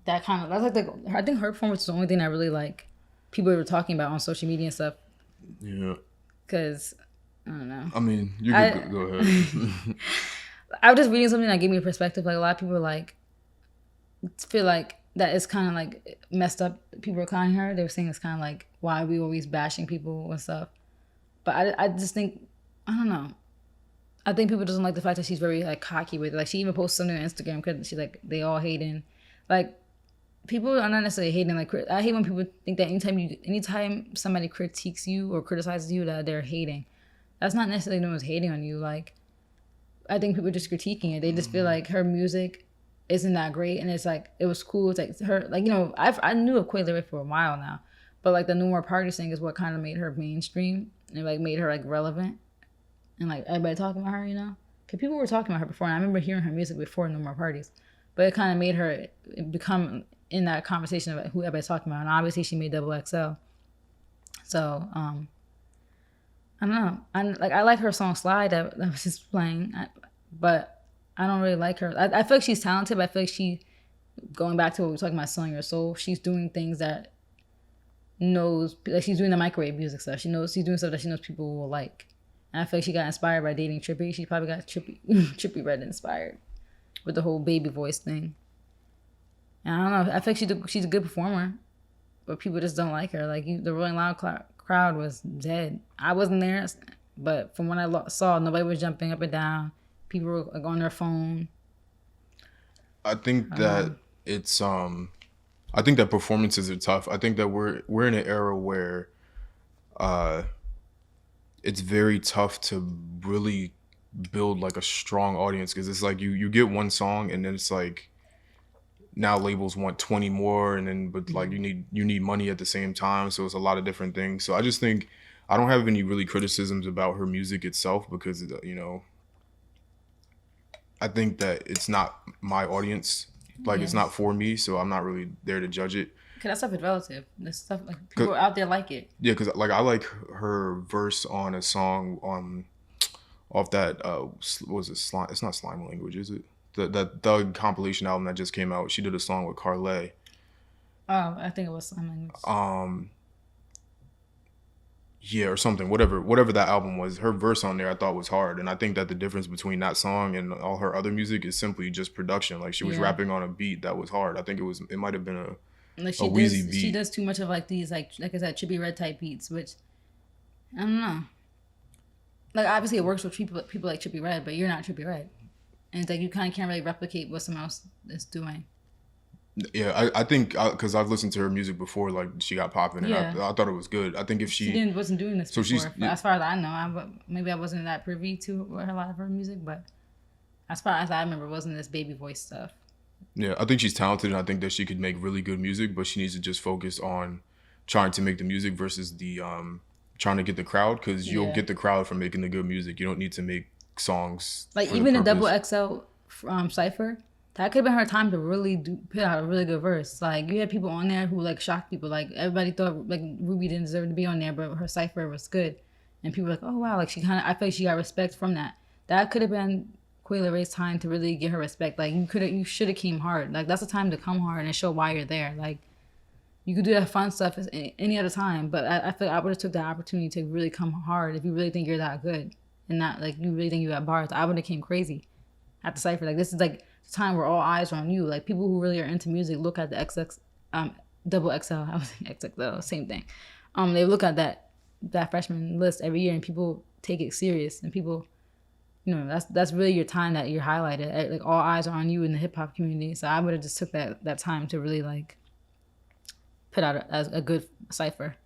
that's like I think her performance was the only thing I really like. People were talking about on social media and stuff. Yeah. Because I don't know. I mean, you can go ahead. I was just reading something that gave me a perspective. Like a lot of people like feel like that it's kind of like messed up. People were clowning her. They were saying it's kind of like why we always bashing people and stuff. But I just think I don't know. I think people doesn't like the fact that she's very like cocky with it. Like she even posted something on Instagram because she's like they all hating. Like people are not necessarily hating. Like I hate when people think that anytime somebody critiques you or criticizes you that they're hating. That's not necessarily no one's hating on you. Like I think people are just critiquing it. They just feel like her music isn't that great, and it's like it was cool. It's like her like I knew of Coi Leray for a while now, but like the No More Party thing is what kind of made her mainstream and like made her like relevant, and like everybody talking about her. Because people were talking about her before, and I remember hearing her music before No More Parties, but it kind of made her become in that conversation about who everybody's talking about. And obviously she made XXL. So, I don't know. I like her song Slide that was just playing, but I don't really like her. I feel like she's talented, but I feel like she, going back to what we were talking about, Selling Your Soul, she's doing things that like she's doing the microwave music stuff. She's doing stuff that she knows people will like. And I feel like she got inspired by dating Trippie. She probably got Trippie Redd inspired with the whole baby voice thing. And I don't know. I feel like she's a good performer, but people just don't like her. Like the Rolling Loud crowd was dead. I wasn't there, but from what I saw, nobody was jumping up and down. People were like, on their phone. I think that it's I think that performances are tough. I think that we're in an era where it's very tough to really build like a strong audience because it's like you get one song and then it's like now labels want 20 more and then but like you need money at the same time, so it's a lot of different things. So I just think I don't have any really criticisms about her music itself because I think that it's not my audience. Like it's not for me, so I'm not really there to judge it. Cause that stuff is relative. That stuff like people out there like it. Yeah, because like I like her verse on a song off that what was it, Slime? It's not Slime Language, is it? That Thug compilation album that just came out. She did a song with Carle. Oh, I think it was Slime Language. Yeah, or something. Whatever that album was, her verse on there I thought was hard, and I think that the difference between that song and all her other music is simply just production. Like she was rapping on a beat that was hard. I think it might have been a Weezy beat. She does too much of like these like I said, Trippie Redd type beats, which I don't know. Like obviously it works with people like Trippie Redd, but you're not Trippie Redd, and it's like you kind of can't really replicate what someone else is doing. Yeah, I think because I've listened to her music before, like she got popping, and I thought it was good. I think if she wasn't doing this before, as far as I know, maybe I wasn't that privy to a lot of her music, but as far as I remember, it wasn't this baby voice stuff. Yeah, I think she's talented, and I think that she could make really good music, but she needs to just focus on trying to make the music versus the trying to get the crowd, because you'll get the crowd from making the good music. You don't need to make songs like even a Double XL Cypher. That could have been her time to really put out a really good verse. Like you had people on there who like shocked people. Like everybody thought like Ruby didn't deserve to be on there, but her cipher was good, and people were like, oh wow, like I feel like she got respect from that. That could have been Coi Leray's time to really get her respect. Like you should have came hard. Like that's the time to come hard and show why you're there. Like you could do that fun stuff any other time, but I feel like I would have took that opportunity to really come hard if you really think you're that good and not like you really think you got bars. I would have came crazy at the cipher. Like this is like time where all eyes are on you. Like people who really are into music look at the Double XL. I was saying XXL, same thing. They look at that freshman list every year, and people take it serious. And people, that's really your time that you're highlighted. Like all eyes are on you in the hip hop community. So I would have just took that time to really like put out a good cipher.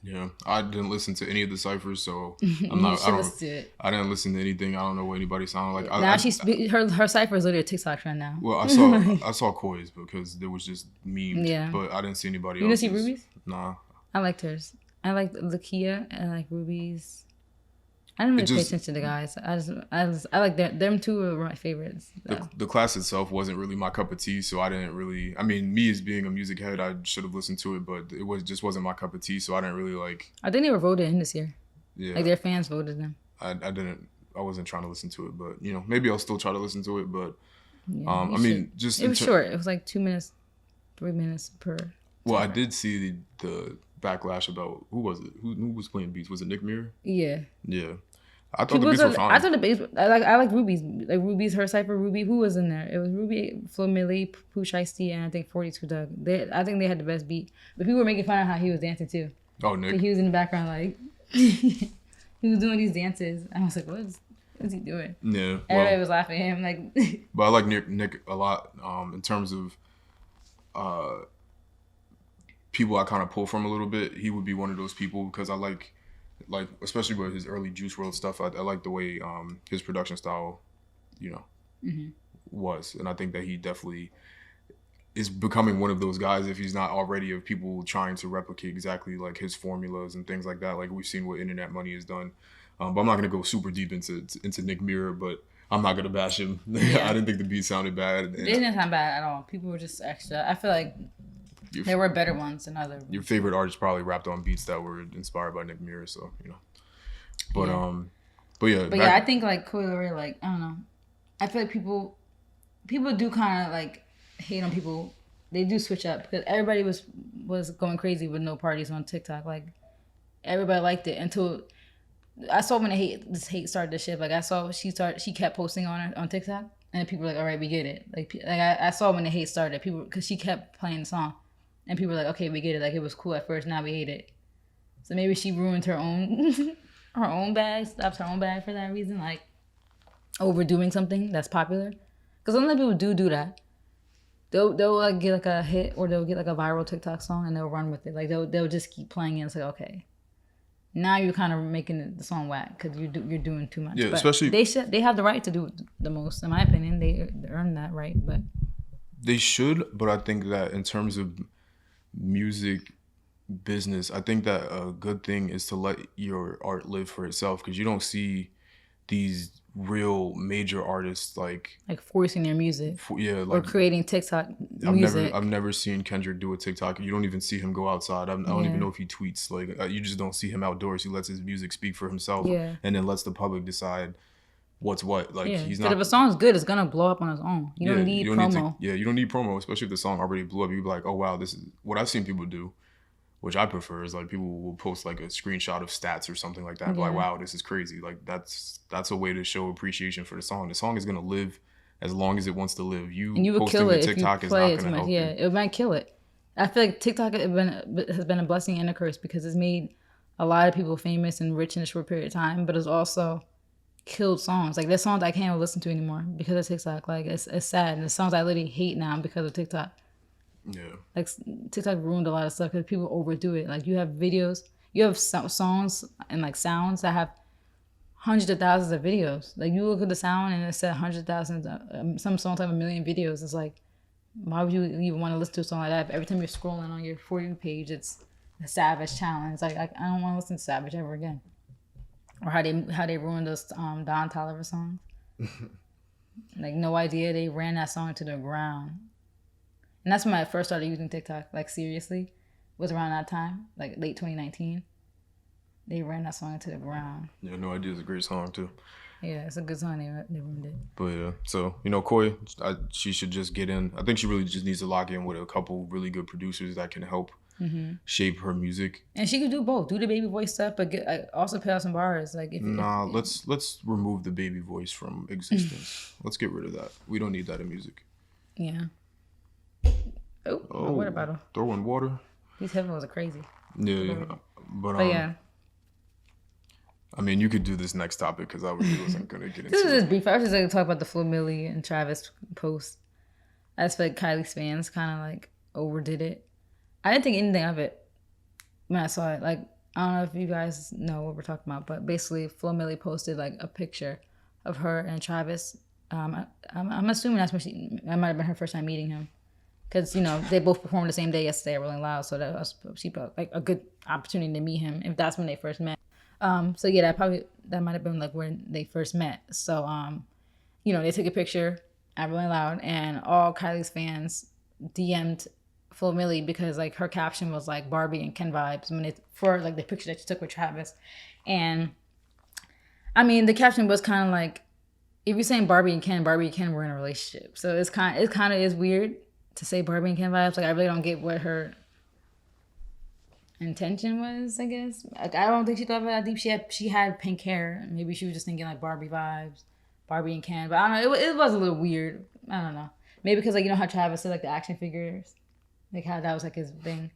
Yeah, I didn't listen to any of the ciphers, so I'm not. I didn't listen to anything. I don't know what anybody sounded like. Now her cipher is literally a TikTok trend now. Well, I saw Coi's because there was just memed. Yeah. But I didn't see anybody else. You didn't see Ruby's? Nah. I liked hers. I liked Lakia and I like Ruby's. I didn't really pay attention to guys. I like them two were my favorites. So. The class itself wasn't really my cup of tea, so I didn't really. I mean, me as being a music head, I should have listened to it, but it just wasn't my cup of tea, so I didn't really like. I think they were voted in this year. Yeah. Like their fans voted them. I wasn't trying to listen to it, but maybe I'll still try to listen to it, but yeah, just it was short. It was like 2 minutes, 3 minutes per. Well, I did see the backlash about who was it? Who was playing beats? Was it Nick Mirror? Yeah. Yeah. I thought the beats were fine. I thought the beats. I like Ruby's. Like Ruby's her cipher. Ruby. Who was in there? It was Ruby, Flo Milli, Pooh Shiesty, and I think 42 Doug. I think they had the best beat. But people were making fun of how he was dancing too. Oh, Nick. Like he was in the background, like he was doing these dances. I was like, what is he doing? Yeah. Everybody was laughing at him. Like. But I like Nick a lot. In terms of people I kind of pull from a little bit. He would be one of those people because I like especially with his early Juice WRLD stuff, I like the way his production style, was, and I think that he definitely is becoming one of those guys, if he's not already, of people trying to replicate exactly like his formulas and things like that. Like we've seen what Internet Money has done, but I'm not gonna go super deep into Nick Mirror, but I'm not gonna bash him. Yeah. I didn't think the beat sounded bad. It didn't sound bad at all. People were just extra. I feel like there were better ones than other ones. Your favorite artist probably rapped on beats that were inspired by Nick Mirror, so But yeah. I think like Coi Leray, like I don't know. I feel like people do kind of like hate on people. They do switch up because everybody was going crazy with no parties on TikTok. Like everybody liked it until I saw when this hate started to shift. Like I saw she kept posting on TikTok, and people were like, all right, we get it. Like I saw when the hate started, people, because she kept playing the song. And people were like, okay, we get it. Like, it was cool at first. Now we hate it. So maybe she ruined her own her own bag, stopped her own bag for that reason. Like, overdoing something that's popular. Because sometimes people do that. They'll like get like a hit, or they'll get like a viral TikTok song and they'll run with it. Like, they'll just keep playing it. It's like, okay. Now you're kind of making the song whack because you're doing too much. Yeah, but especially... They have the right to do the most, in my opinion. They earn that right, but... They should, but I think that in terms of music business. I think that a good thing is to let your art live for itself, because you don't see these real major artists like Like forcing their music yeah, or like creating TikTok music. I've never seen Kendrick do a TikTok. You don't even see him go outside. I don't even Yeah. know if he tweets. Like you just don't see him outdoors. He lets his music speak for himself, Yeah. and then lets the public decide what's what. Like Yeah. he's But not. if a song's good, it's gonna blow up on its own. You don't need promo. You don't need promo, especially if the song already blew up. You'd be like, oh wow, this is what I've seen people do, which I prefer, is like people will post like a screenshot of stats or something like that. Like, wow, this is crazy. Like that's a way to show appreciation for the song. The song is gonna live as long as it wants to live. And you would posting kill it to TikTok if you play is it not too gonna much. help Yeah, you. it might kill it. I feel like TikTok has been a blessing and a curse because it's made a lot of people famous and rich in a short period of time, but it's also killed songs. Like there's songs I can't even listen to anymore because of TikTok. Like it's sad. And the songs I literally hate now because of TikTok. Yeah. Like TikTok ruined a lot of stuff because people overdo it. Like you have videos, you have songs and like sounds that have hundreds of thousands of videos. Like you look at the sound and it said hundreds of thousands. Some songs have a million videos. It's like, why would you even want to listen to a song like that? If every time you're scrolling on your For You page, it's a Savage challenge. Like I don't want to listen to Savage ever again. Or how they ruined those Don Toliver songs. Like No Idea, they ran that song to the ground. And that's when I first started using TikTok. Like seriously, was around that time, like late 2019. They ran that song into the ground. Yeah, No Idea is a great song too. Yeah, it's a good song. They ruined it. But yeah, so Koi, she should just get in. I think she really just needs to lock in with a couple really good producers that can help shape her music. And she could do both. Do the baby voice stuff, but also put out some bars. Like Let's remove the baby voice from existence. Let's get rid of that. We don't need that in music. Yeah. Oh, water bottle. Throwing water. These headphones are crazy. Yeah, but yeah. I mean, you could do this next topic because I really wasn't gonna get into This is it. just brief. I was just going to talk about the Flo Milli and Travis post. I just feel like Kylie's fans kind of like overdid it. I didn't think anything of it when I saw it. Like, I don't know if you guys know what we're talking about, but basically Flo Milli posted like a picture of her and Travis. I'm assuming that might have been her first time meeting him. Because, they both performed the same day yesterday at Rolling Loud. So she felt like a good opportunity to meet him if that's when they first met. So yeah, that might have been like when they first met. So, they took a picture at Rolling Loud and all Kylie's fans DM'd Flo Milli because like her caption was like Barbie and Ken vibes for like the picture that she took with Travis. And I mean, the caption was kind of like, if you're saying Barbie and Ken were in a relationship. So it kind of is weird to say Barbie and Ken vibes. Like I really don't get what her intention was, I guess. Like, I don't think she thought about that deep. She had pink hair. Maybe she was just thinking like Barbie vibes, Barbie and Ken. But I don't know. It was a little weird. I don't know. Maybe because like how Travis said like the action figures, like how that was like his thing.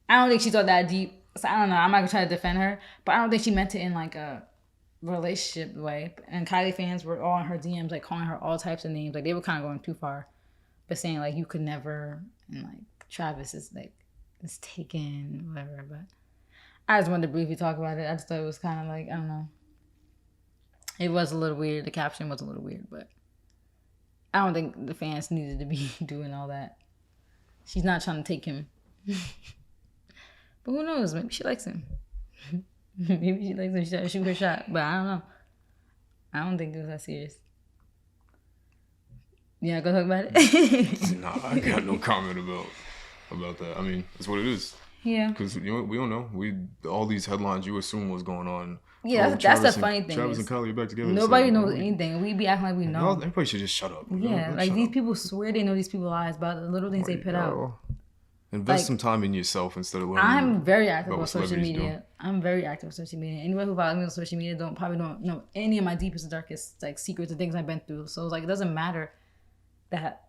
I don't think she thought that deep. So I don't know. I'm not gonna try to defend her, but I don't think she meant it in like a relationship way. And Kylie fans were all in her DMs like calling her all types of names. Like they were kind of going too far, but saying like you could never, and like Travis is like is taken, whatever. But I just wanted to briefly talk about it. I just thought it was kind of like, I don't know. It was a little weird. The caption was a little weird, but I don't think the fans needed to be doing all that. She's not trying to take him. But who knows? Maybe she likes him. Maybe she likes him. She shoot her shot. But I don't know. I don't think it was that serious. Yeah, go talk about it. Nah, I got no comment about that. I mean, it's what it is. Yeah. Because we don't know. All these headlines you assume was going on. Yeah, that's the funny thing. Travis and Kylie are back together. Nobody knows anything. We be acting like we know. Everybody should just shut up. Yeah, like these people swear they know these people's lives about the little things they put out. Invest some time in yourself instead of learning. I'm very active on social celebrities media. I'm very active on social media. Anyone who follows me on social media probably don't know any of my deepest and darkest like secrets and things I've been through. So it's like it doesn't matter that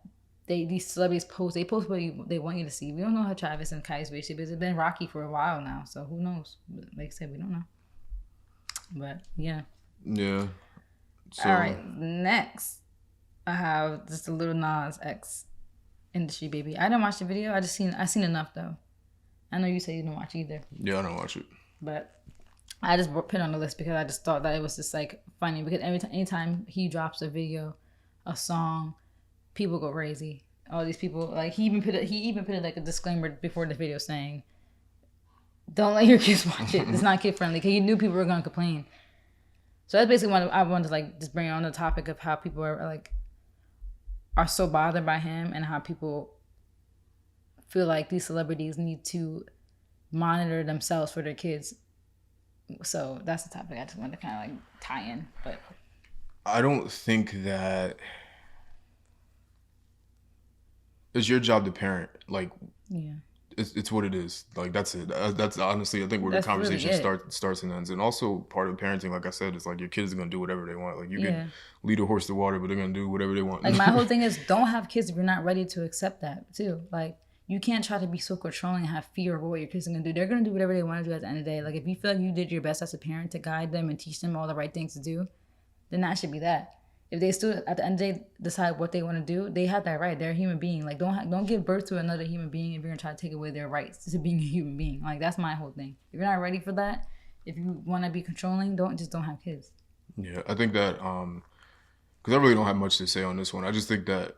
these celebrities post. They post what they want you to see. We don't know how Travis and Kylie's relationship is. It's been rocky for a while now, so who knows? But like I said, we don't know. But yeah. Yeah. So, all right. Next, I have just a Lil Nas X Industry Baby. I didn't watch the video. I seen enough though. I know you say you didn't watch either. Yeah, I don't watch it. But I just put it on the list because I just thought that it was just like funny because anytime he drops a video, a song, people go crazy. All these people like he even put it like a disclaimer before the video saying Don't let your kids watch it. It's not kid friendly because you knew people were gonna complain. So that's basically what I wanted to like just bring on the topic of how people are so bothered by him and how people feel like these celebrities need to monitor themselves for their kids. So that's the topic I just wanted to kind of like tie in. But I don't think that it's your job to parent. Like, yeah, it's what it is. Like, that's it. That's honestly, I think, where that's the conversation really starts and ends. And also, part of parenting, like I said, is like your kids are gonna do whatever they want. Like, you Yeah. can lead a horse to water, but they're gonna do whatever they want. Like my whole thing is don't have kids if you're not ready to accept that too. Like you can't try to be so controlling and have fear of what your kids are gonna do. They're gonna do whatever they want to do at the end of the day. Like if you feel like you did your best as a parent to guide them and teach them all the right things to do, then that should be that. If they still at the end of the day decide what they want to do, they have that right. They're a human being. Like don't give birth to another human being if you're gonna try to take away their rights to being a human being. Like that's my whole thing. If you're not ready for that, if you want to be controlling, don't have kids. Yeah, I think that because I really don't have much to say on this one. I just think that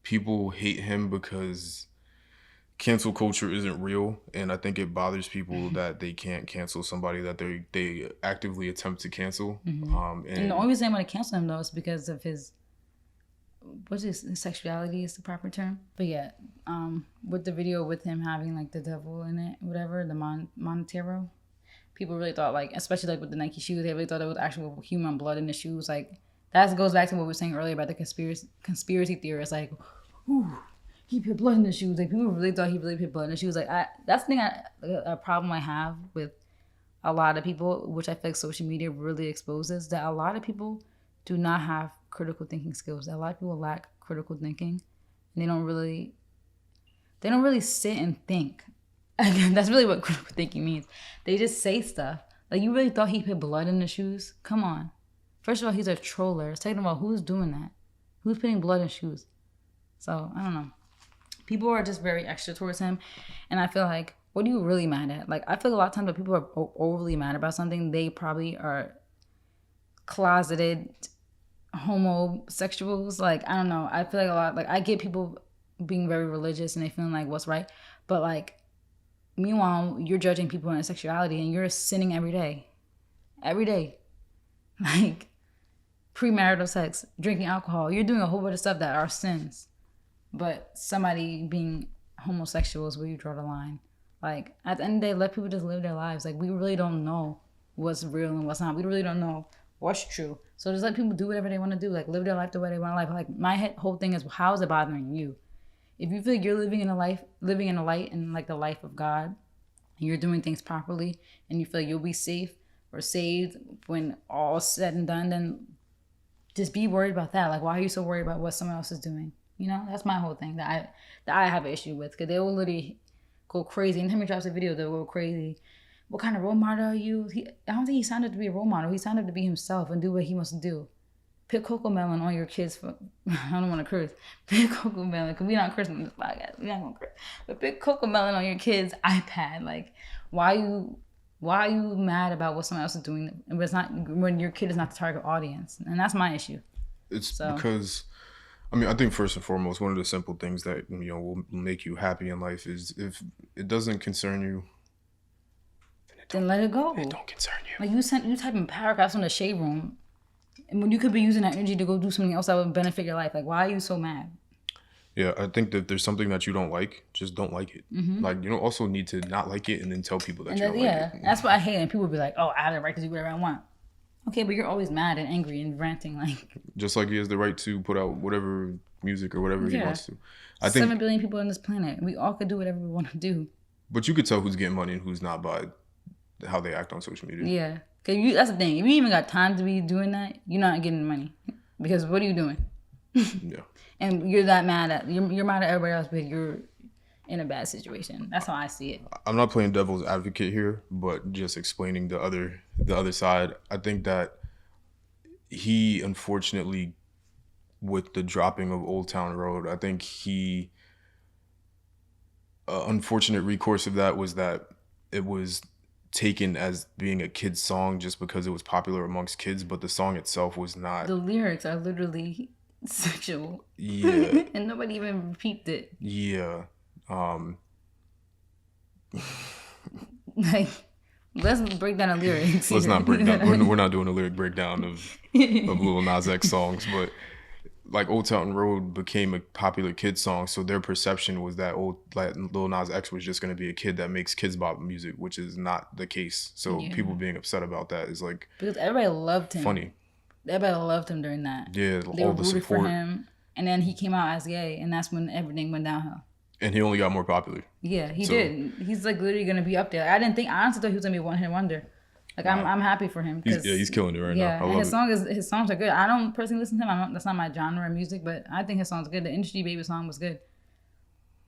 people hate him because cancel culture isn't real, and I think it bothers people that they can't cancel somebody that they actively attempt to cancel. And the only reason I want to cancel him though is because of his his sexuality is the proper term. But yeah, with the video with him having like the devil in it, whatever, the Montero, people really thought like, especially like with the Nike shoes, they really thought it was actual human blood in the shoes. Like that goes back to what we were saying earlier about the conspiracy theorists. Like, ooh, he put blood in the shoes. Like people really thought he really put blood in the shoes. Like that's the thing. A problem I have with a lot of people, which I feel like social media really exposes, that a lot of people do not have critical thinking skills. A lot of people lack critical thinking, and they don't really sit and think. That's really what critical thinking means. They just say stuff. Like you really thought he put blood in the shoes? Come on. First of all, he's a troller. Second of all, who's doing that? Who's putting blood in shoes? So I don't know. People are just very extra towards him, and I feel like, what are you really mad at? Like I feel like a lot of times when people are overly mad about something, they probably are closeted homosexuals. Like I don't know. I feel like a lot. Like I get people being very religious and they feeling like what's right, but like meanwhile you're judging people on their sexuality and you're sinning every day, like premarital sex, drinking alcohol. You're doing a whole bunch of stuff that are sins. But somebody being homosexual is where you draw the line. Like, at the end of the day, let people just live their lives. Like, we really don't know what's real and what's not. We really don't know what's true. So just let people do whatever they want to do. Like, live their life the way they want to live. Like, my whole thing is, how is it bothering you? If you feel like you're living in a light and like the life of God, and you're doing things properly, and you feel like you'll be safe or saved when all's said and done, then just be worried about that. Like, why are you so worried about what someone else is doing? You know, that's my whole thing that I have an issue with, because they will literally go crazy. Anytime he drops a video, they'll go crazy. What kind of role model are you? I don't think he signed up to be a role model. He signed up to be himself and do what he wants to do. Pick Cocomelon on your kids. I don't want to curse. Pick Cocomelon, because we're not cursing on this podcast. We're not going to curse. But pick Cocomelon on your kids' iPad. Like, why are you mad about what someone else is doing when your kid is not the target audience? And that's my issue. It's because, I mean, I think first and foremost, one of the simple things that will make you happy in life is if it doesn't concern you, then let it go. It don't concern you. Like you typing paragraphs on the shade room, and when you could be using that energy to go do something else that would benefit your life. Like, why are you so mad? Yeah, I think that if there's something that you don't like, just don't like it. Mm-hmm. Like, you don't also need to not like it and then tell people that you don't like it. That's what I hate. And people be like, oh, I have the right to do whatever I want. Okay, but you're always mad and angry and ranting. Like, just like he has the right to put out whatever music or whatever he wants to. I think 7 billion people on this planet. We all could do whatever we want to do. But you could tell who's getting money and who's not by how they act on social media. Yeah. Because that's the thing. If you even got time to be doing that, you're not getting money. Because what are you doing? Yeah. And you're that mad at you're mad at everybody else, but you're in a bad situation. That's how I see it. I'm not playing devil's advocate here, but just explaining the other side. I think that he, unfortunately, with the dropping of Old Town Road, I think unfortunate recourse of that was that it was taken as being a kid's song just because it was popular amongst kids, but the song itself was not. The lyrics are literally sexual. Yeah. And nobody even peeped it. Yeah. Like, let's break down the lyrics. Let's not break down. We're not doing a lyric breakdown of Lil Nas X songs, but like Old Town Road became a popular kid song, so their perception was that Lil Nas X was just going to be a kid that makes kids bop music, which is not the case. So people being upset about that is like, because everybody loved him. Funny. Everybody loved him during that. Yeah, they all were the rooted support. for him, and then he came out as gay, and that's when everything went downhill. And he only got more popular. Yeah, he did. He's like literally gonna be up there. I honestly thought he was gonna be a one-hit wonder. Like I'm happy for him. He's killing it right now. I love his songs are good. I don't personally listen to him. That's not my genre of music, but I think his song's good. The Industry Baby song was good.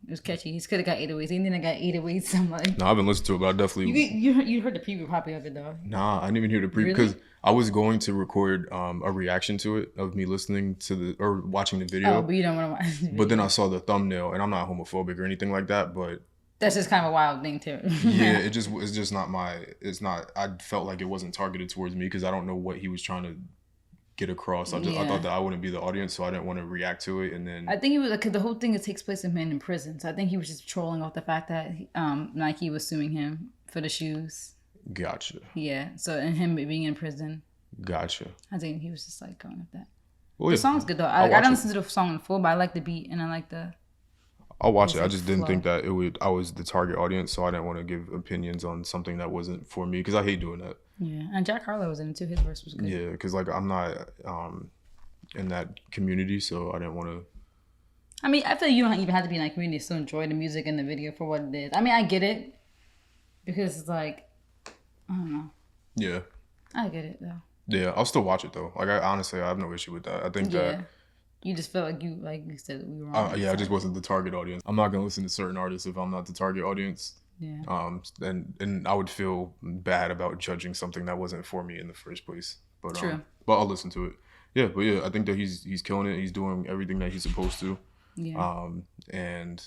It was catchy. He could have got 808s. He didn't got 808s. I'm like, no, I haven't listened to it, but I definitely. You heard the preview probably of it though. Nah, I didn't even hear the preview because I was going to record a reaction to it of me listening to or watching the video. Oh, but you don't want to watch. But then I saw the thumbnail, and I'm not homophobic or anything like that, but that's just kind of a wild thing too. Yeah, it's just not my. It's not. I felt like it wasn't targeted towards me because I don't know what he was trying to get across. I thought that I wouldn't be the audience, so I didn't want to react to it. And then I think he was because the whole thing takes place in men in prison. So I think he was just trolling off the fact that Nike was suing him for the shoes. Gotcha. Yeah. So and him being in prison. Gotcha. I think he was just like going with that. Well, the song's good though. I don't listen to the song in full, but I like the beat and I like the. I'll watch it. I just didn't think that I was the target audience, so I didn't want to give opinions on something that wasn't for me because I hate doing that. Yeah, and Jack Harlow was in it too. His verse was good. Yeah, because like I'm not in that community, so I didn't want to. I mean, I feel you don't even have to be in that community to still enjoy the music and the video for what it is. I mean, I get it because it's like, I don't know. Yeah. I get it though. Yeah, I'll still watch it though. Like I honestly, I have no issue with that. I think that. You just felt like you said we were wrong. I just wasn't the target audience. I'm not gonna listen to certain artists if I'm not the target audience. Yeah. And I would feel bad about judging something that wasn't for me in the first place. But True. But I'll listen to it. Yeah, but yeah, I think that he's killing it. He's doing everything that he's supposed to. Yeah. And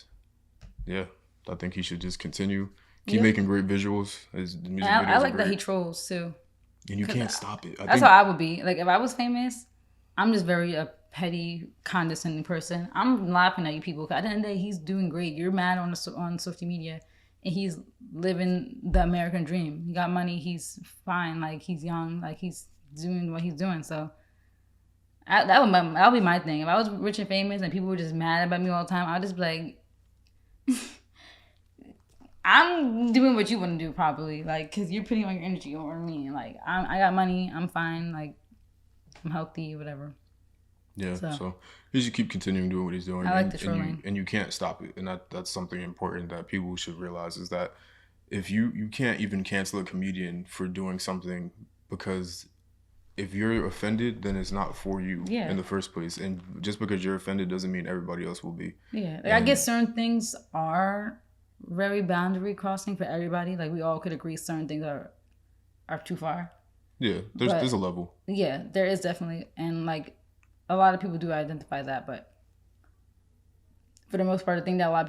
yeah, I think he should just continue. Keep making great visuals. His music videos I like that he trolls too. And you can't stop it. That's how I would be. Like if I was famous, I'm just very petty, condescending person. I'm laughing at you people. At the end of the day, he's doing great. You're mad on social media, and he's living the American dream. He got money. He's fine. Like he's young. Like he's doing what he's doing. So that would be my thing. If I was rich and famous and people were just mad about me all the time, I'd just be like, I'm doing what you want to do, probably. Like, cause you're putting all your energy on me. Like I got money. I'm fine. Like I'm healthy. Whatever. Yeah, so he should keep continuing doing what he's doing. I like the trolling. And you can't stop it. And that's something important that people should realize is that if you can't even cancel a comedian for doing something because if you're offended, then it's not for you in the first place. And just because you're offended doesn't mean everybody else will be. Yeah, I guess certain things are very boundary crossing for everybody. Like we all could agree certain things are too far. Yeah, there's a level. Yeah, there is definitely. And like, a lot of people do identify that, but for the most part, things that a lot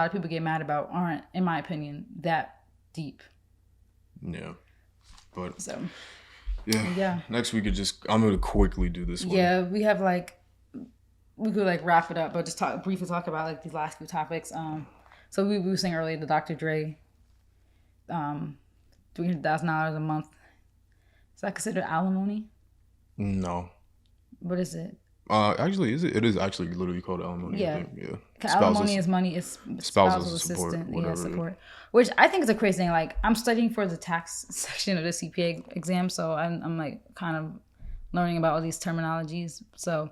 of people get mad about aren't, in my opinion, that deep. Yeah, but yeah. Next we could I'm gonna quickly do this one. Yeah, we have we could wrap it up, but just briefly talk about like these last few topics. So we were saying earlier the Dr. Dre, $300,000 a month. Is that considered alimony? No. What is it? Actually, it is actually literally called alimony. Yeah. I think. Yeah. Alimony is money. It's spousal assistant. Support. Which I think is a crazy thing. Like I'm studying for the tax section of the CPA exam, so I'm like kind of learning about all these terminologies. So,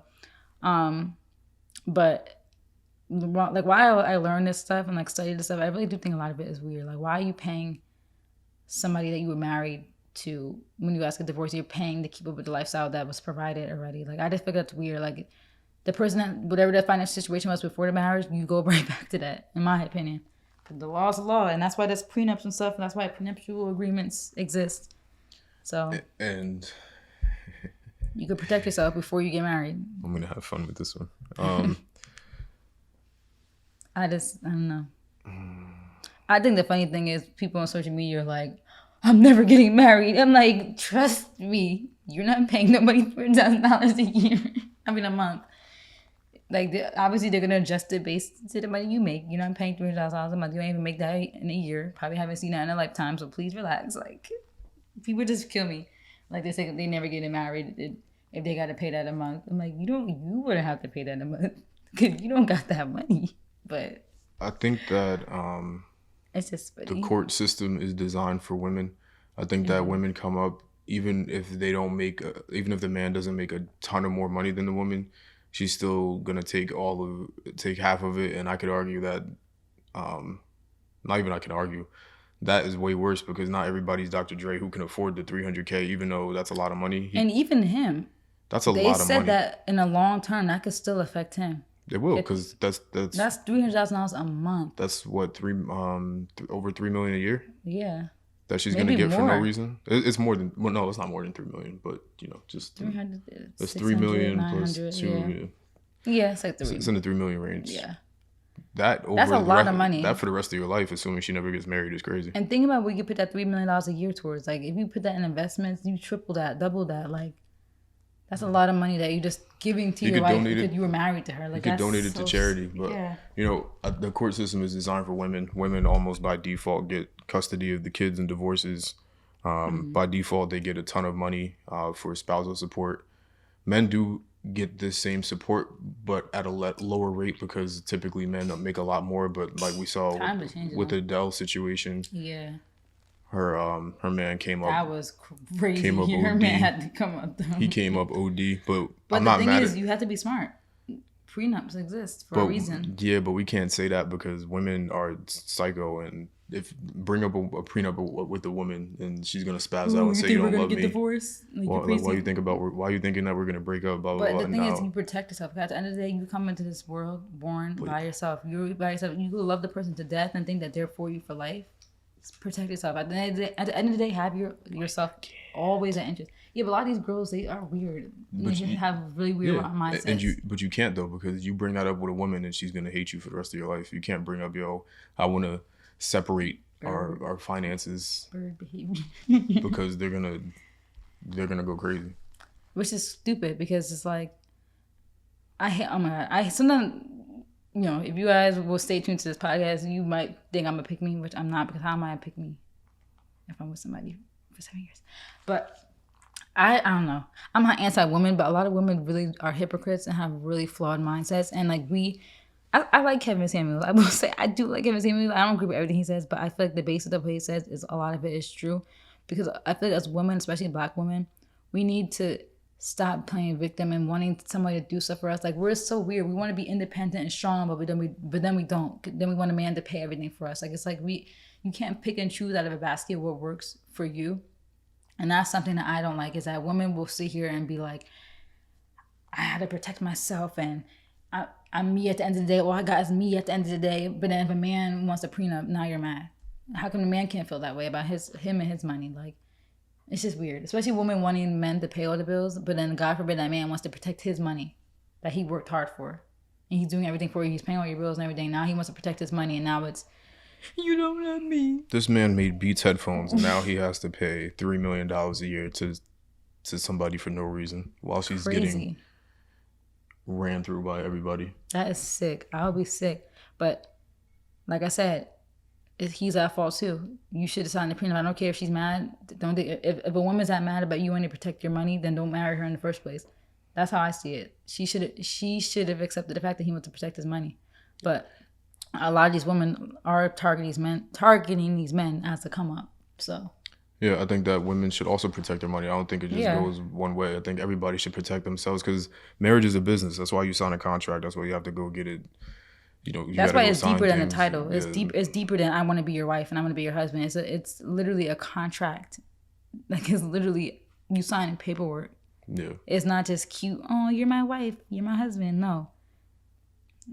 but like while I learn this stuff and like study this stuff, I really do think a lot of it is weird. Like why are you paying somebody that you were married to when you ask a divorce, you're paying to keep up with the lifestyle that was provided already. Like I just feel that's weird. Like the person that whatever their financial situation was before the marriage, you go right back to that, in my opinion. But the law is the law, and that's why there's prenups and stuff, and that's why prenuptial agreements exist. So and you could protect yourself before you get married. I'm gonna have fun with this one. I don't know. I think the funny thing is people on social media are like, I'm never getting married. I'm like, trust me, you're not paying nobody $4,000 a year. I mean, a month. Like, obviously, they're gonna adjust it based to the money you make. You know, I'm paying $300,000 a month. You ain't even make that in a year. Probably haven't seen that in a lifetime. So please relax. Like, people just kill me. Like, they say they never get married if they got to pay that a month. I'm like, you wouldn't have to pay that a month because you don't got that money. But I think that it's just funny. the court system is designed for women. I think that women come up, even if they don't make, even if the man doesn't make a ton of more money than the woman, she's still gonna take half of it. And I could argue that, not even I can argue, that is way worse because not everybody's Dr. Dre who can afford the $300K, even though that's a lot of money. And even him, that's a lot of money. They said that in the long term that could still affect him. It will, because that's $300,000 a month. That's what over $3 million a year. Yeah. That she's gonna get for no reason. It's more than no, it's not more than 3 million, but just 300. It's 3 million plus 2. Yeah, it's like 3. It's in the 3 million range. Yeah. That's a lot of money. That for the rest of your life, assuming she never gets married, is crazy. And think about what you put that $3 million a year towards. Like, if you put that in investments, you triple that, double that. Like, that's a lot of money that you're just giving to your wife because you were married to her. Like, you could donate it to charity, but the court system is designed for women. Women almost by default get custody of the kids in divorces. By default, they get a ton of money for spousal support. Men do get the same support, but at a lower rate because typically men make a lot more. But like we saw with the Adele situation, her man came up. That was crazy. Came up her OD. man had to come up. He came up OD, but I'm the not thing mad is, you have to be smart. Prenups exist for a reason. Yeah, but we can't say that because women are psycho, and if bring up a prenup with a woman and she's gonna spaz out and say you don't love me. Divorced? Like, why you thinking that we're gonna break up? Blah blah blah. But the thing is, you protect yourself. At the end of the day, you come into this world born by yourself. You're by yourself. You will love the person to death and think that they're for you for life. Protect yourself. At the end of the day, have yourself always at interest. Yeah, but a lot of these girls, they are weird. They have really weird mindsets. But you can't though, because you bring that up with a woman and she's gonna hate you for the rest of your life. You can't bring up, I want to separate our finances. Bird behavior. Because they're gonna go crazy. Which is stupid because it's like, I sometimes. If you guys will stay tuned to this podcast, you might think I'm a pick me, which I'm not, because how am I a pick me if I'm with somebody for 7 years? But I don't know. I'm not anti-woman, but a lot of women really are hypocrites and have really flawed mindsets. And like I like Kevin Samuels. I will say I do like Kevin Samuels. I don't agree with everything he says, but I feel like the basis of what he says is a lot of it is true. Because I feel like as women, especially Black women, we need to stop playing victim and wanting somebody to do stuff for us. Like, we're so weird. We want to be independent and strong, but then we don't. Then we want a man to pay everything for us. Like, it's like you can't pick and choose out of a basket what works for you. And that's something that I don't like, is that women will sit here and be like, I had to protect myself and I'm me at the end of the day. All I got is me at the end of the day. But then if a man wants a prenup, now you're mad. How come the man can't feel that way about him and his money? Like, it's just weird, especially women wanting men to pay all the bills, but then God forbid that man wants to protect his money that he worked hard for. And he's doing everything for you. He's paying all your bills and everything. Now he wants to protect his money, and now it's, you don't love me. This man made Beats headphones, and now he has to pay $3 million a year to somebody for no reason while she's getting ran through by everybody. That is sick. I'll be sick. But like I said, he's at fault too. You should have signed the prenup. I don't care if she's mad. If a woman's that mad about you wanting to protect your money, then don't marry her in the first place. That's how I see it. She should have accepted the fact that he wants to protect his money. But a lot of these women are targeting these men as a come up. So yeah, I think that women should also protect their money. I don't think it just goes one way. I think everybody should protect themselves, because marriage is a business. That's why you sign a contract. That's why you have to go get it. That's why it's deeper than the title. It's deeper than I want to be your wife and I want to be your husband. It's literally a contract. Like, it's literally you signing paperwork. Yeah. It's not just cute. Oh, you're my wife. You're my husband. No.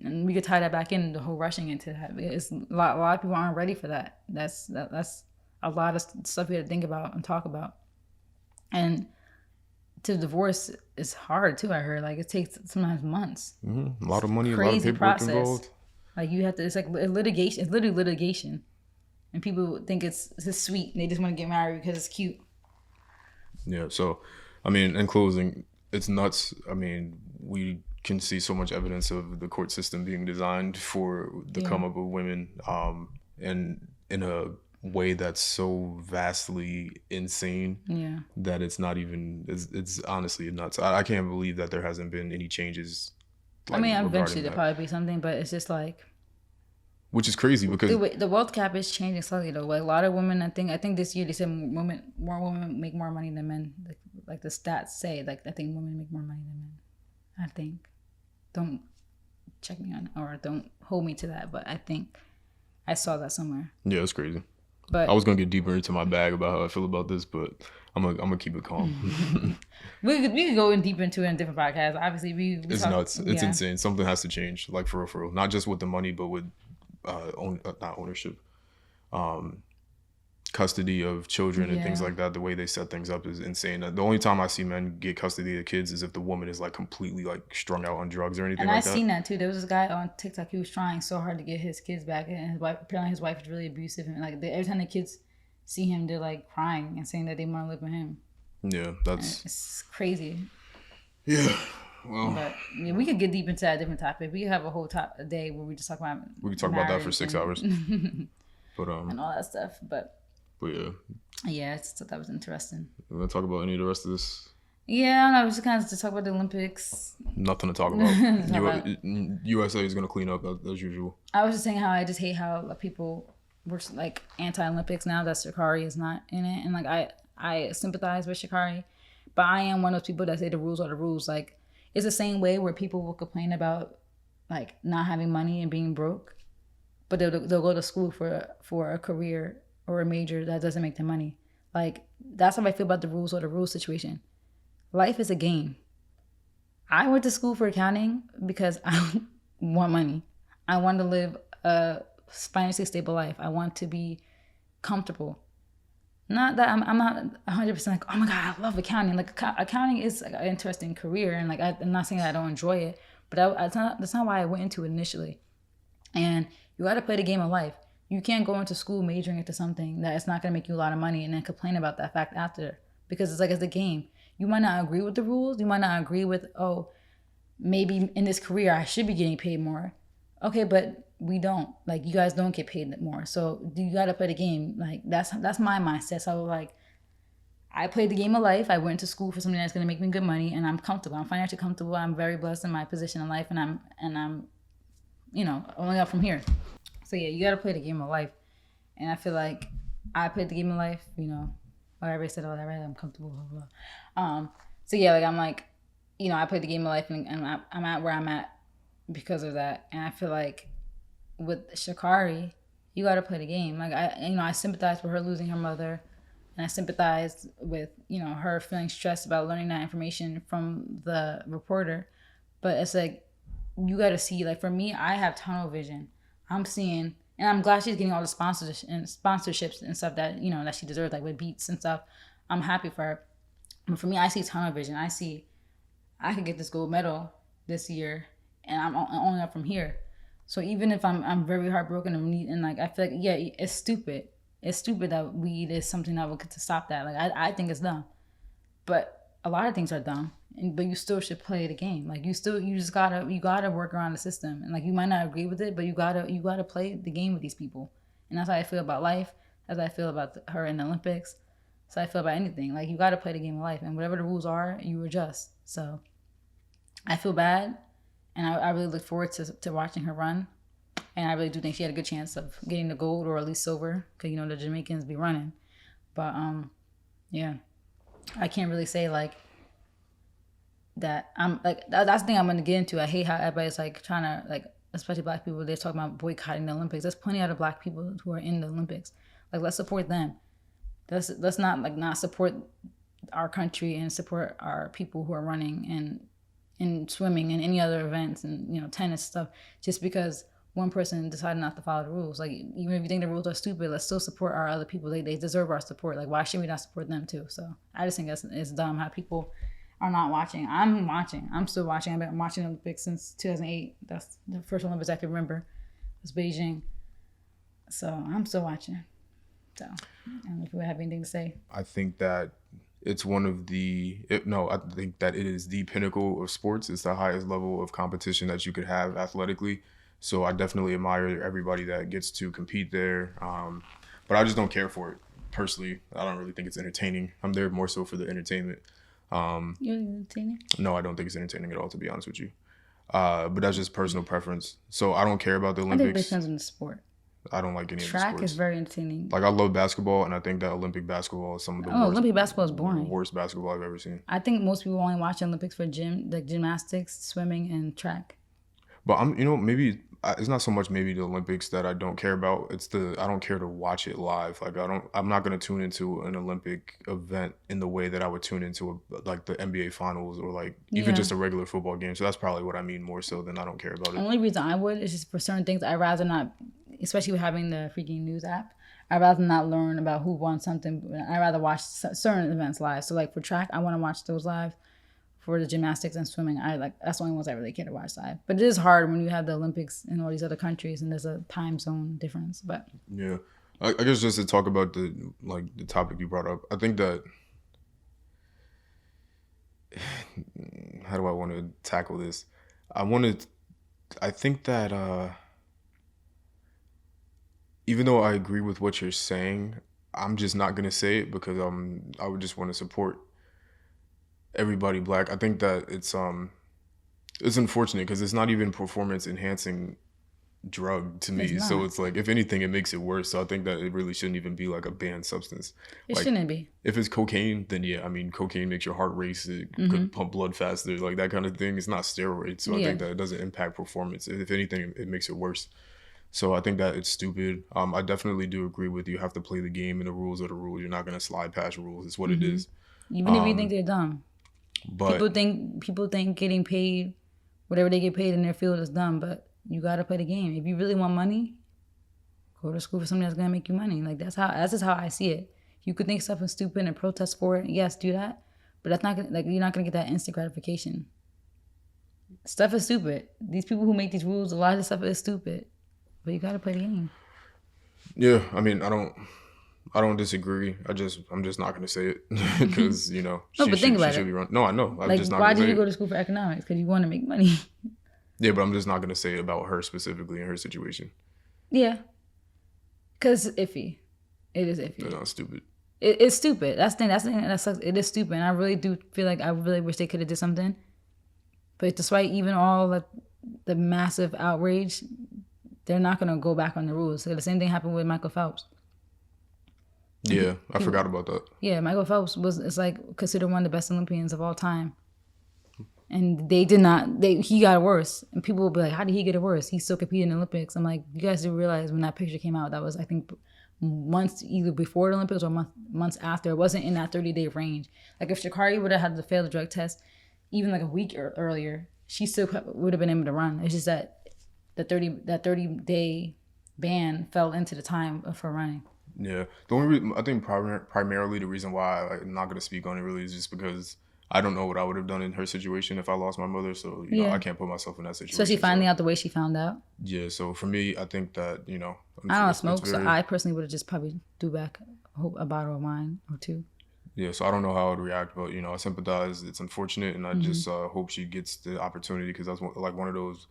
And we could tie that back in, the whole rushing into that. It's a lot of people aren't ready for that. That's a lot of stuff we have to think about and talk about. And to divorce is hard too. I heard, like, it takes sometimes months. Mm-hmm. A lot of money, a lot of paperwork involved. Like, you have to, it's like litigation. It's literally litigation. And people think it's sweet. And they just want to get married because it's cute. Yeah. So, I mean, in closing, it's nuts. I mean, we can see so much evidence of the court system being designed for the come up of women, and in a way that's so vastly insane that it's not even, it's honestly nuts. I can't believe that there hasn't been any changes. Like, I mean, eventually there'll probably be something, but it's just like, which is crazy because the wealth cap is changing slightly though. Like a lot of women, I think this year they said more women make more money than men. Like the stats say, like I think women make more money than men. I think. Don't check me on, or don't hold me to that, but I think I saw that somewhere. Yeah, it's crazy. But I was gonna get deeper into my bag about how I feel about this, but I'm gonna keep it calm. we could go in deep into it in different podcasts. Obviously, it's nuts. It's insane. Something has to change, like for real. Not just with the money, but with not ownership, custody of children and things like that. The way they set things up is insane. The only time I see men get custody of the kids is if the woman is like completely like strung out on drugs or anything like that. And I seen that too. There was this guy on TikTok. He was trying so hard to get his kids back, and apparently his wife is really abusive. And like every time the kids see him, they're like crying and saying that they want to live with him. Yeah, it's crazy. Yeah. Well, but yeah, we could get deep into that different topic. We have a whole a day where we just talk about. We could talk about that for 6 hours. But and all that stuff, but yeah, I just thought that was interesting. You want to talk about any of the rest of this? Yeah, I don't know. Just kind of to talk about the Olympics. Nothing to talk about. USA is gonna clean up as usual. I was just saying how I just hate how people were like anti-Olympics now that Sha'Carri is not in it, and like I sympathize with Sha'Carri, but I am one of those people that say the rules are the rules. Like it's the same way where people will complain about like not having money and being broke, but they'll go to school for a career or a major that doesn't make them money. Like that's how I feel about the rules or the rules situation. Life is a game. I went to school for accounting because I want money. I want to live a financially stable life. I want to be comfortable. Not that I'm not 100% like, oh my God, I love accounting. Like accounting is like an interesting career, and like I'm not saying that I don't enjoy it, but that's not why I went into it initially. And you got to play the game of life. You can't go into school majoring into something that it's not going to make you a lot of money and then complain about that fact after, because it's like it's a game. You might not agree with the rules. You might not agree with, oh, maybe in this career I should be getting paid more. Okay, but we don't. Like you guys don't get paid more. So you got to play the game. Like that's my mindset. So like I played the game of life. I went to school for something that's going to make me good money, and I'm comfortable. I'm financially comfortable. I'm very blessed in my position in life, and I'm only up from here. So yeah, you got to play the game of life. And I feel like I played the game of life, everybody said, oh, I'm comfortable, blah, blah. So yeah, like I'm like, I played the game of life, and I'm at where I'm at because of that. And I feel like with Sha'Carri, you got to play the game. Like I sympathize with her losing her mother, and I sympathize with her feeling stressed about learning that information from the reporter. But it's like you got to see. Like for me, I have tunnel vision. I'm seeing, and I'm glad she's getting all the sponsorships and stuff that that she deserves, like with Beats and stuff. I'm happy for her. But for me, I see tunnel vision. I see I could get this gold medal this year, and I'm only up from here. So even if I'm very heartbroken and like I feel like it's stupid. It's stupid that weed is something that would to stop that. Like I think it's dumb, but a lot of things are dumb. But you still should play the game. Like you just gotta work around the system. And like you might not agree with it, but you gotta play the game with these people. And that's how I feel about life. That's how I feel about her in the Olympics. So I feel about anything. Like you gotta play the game of life, and whatever the rules are, you adjust. So I feel bad, and I really look forward to watching her run. And I really do think she had a good chance of getting the gold or at least silver, because the Jamaicans be running. But yeah, I can't really say like that. I'm like that's the thing I'm gonna get into. I hate how everybody's like trying to like, especially Black people, they're talking about boycotting the Olympics. There's plenty of other Black people who are in the Olympics. Like let's support them. Let's not support our country and support our people who are running and in swimming and any other events and tennis stuff just because one person decided not to follow the rules. Like even if you think the rules are stupid, let's still support our other people. They deserve our support. Like why should we not support them too? So I just think it's dumb how people are not watching. I'm watching. I'm still watching. I've been watching the Olympics since 2008. That's the first Olympics I can remember. It was Beijing. So I'm still watching. So I don't know if you have anything to say. I think that it's one of I think that it is the pinnacle of sports. It's the highest level of competition that you could have athletically. So I definitely admire everybody that gets to compete there. But I just don't care for it personally. I don't really think it's entertaining. I'm there more so for the entertainment. You entertaining? No, I don't think it's entertaining at all, to be honest with you. But that's just personal preference. So I don't care about the I think it Olympics. depends on the sport. I don't like any of the Track sports. is very entertaining. Like I love basketball, and I think that Olympic basketball is some of the Olympic basketball is boring. worst basketball I've ever seen. I think most people only watch Olympics for gymnastics, swimming, and track. But maybe it's not so much maybe the Olympics that I don't care about. It's I don't care to watch it live. Like I'm not gonna tune into an Olympic event in the way that I would tune into like the NBA finals or like even just a regular football game. So that's probably what I mean more so than I don't care about it. The only reason I would is just for certain things I'd rather not, especially with having the freaking news app. I'd rather not learn about who won something. I'd rather watch certain events live. So like for track, I want to watch those live. For the gymnastics and swimming, that's the only ones I really care to watch live. But it is hard when you have the Olympics in all these other countries and there's a time zone difference. But yeah, I guess just to talk about the topic you brought up, I think that how do I want to tackle this? I think that even though I agree with what you're saying, I'm just not gonna say it because I would just want to support everybody black. I think that it's unfortunate because it's not even performance enhancing drug to me. So it's like if anything, it makes it worse. So I think that it really shouldn't even be like a banned substance. It shouldn't be. If it's cocaine, then yeah, I mean cocaine makes your heart race, it could pump blood faster, like that kind of thing. It's not steroids. So I think that it doesn't impact performance. If anything, it makes it worse. So I think that it's stupid. I definitely do agree with you. You have to play the game and the rules are the rules. You're not gonna slide past rules. It's what it is. Even if you think they're dumb. But people think getting paid, whatever they get paid in their field is dumb, but you gotta play the game. If you really want money, go to school for something that's gonna make you money. Like that's just how I see it. You could think stuff is stupid and protest for it. Yes, do that, but that's not gonna you're not gonna get that instant gratification. Stuff is stupid. These people who make these rules, a lot of this stuff is stupid, but you gotta play the game. Yeah, I mean, I don't disagree. I'm just not gonna say it because No, but think about it. No, I know. I'm just not. Why did you go to school for economics? Because you want to make money. Yeah, but I'm just not gonna say it about her specifically in her situation. Yeah, because it's iffy. It is iffy. No, stupid. It's stupid. That's the thing that sucks. It is stupid. And I really do feel like I really wish they could have did something. But despite even all the massive outrage, they're not gonna go back on the rules. So the same thing happened with Michael Phelps. Yeah, I forgot about that. Yeah, Michael Phelps is like considered one of the best Olympians of all time. And they did not, he got it worse. And people will be like, how did he get it worse? He's still competing in the Olympics. I'm like, you guys do realize when that picture came out, that was, I think, months either before the Olympics or months after. It wasn't in that 30-day range. Like if Sha'Carri would have had to fail the drug test, even like a week earlier, she still would have been able to run. It's just that that 30-day ban fell into the time of her running. Yeah, the only reason, I think primarily the reason why I'm not gonna speak on it really is just because I don't know what I would have done in her situation if I lost my mother. So you know, I can't put myself in that situation. Especially finding out the way she found out. Yeah, so for me, I think that I don't smoke, so I personally would have just probably do back a bottle of wine or two. Yeah, so I don't know how I would react, but I sympathize. It's unfortunate, and I just hope she gets the opportunity because that's like one of those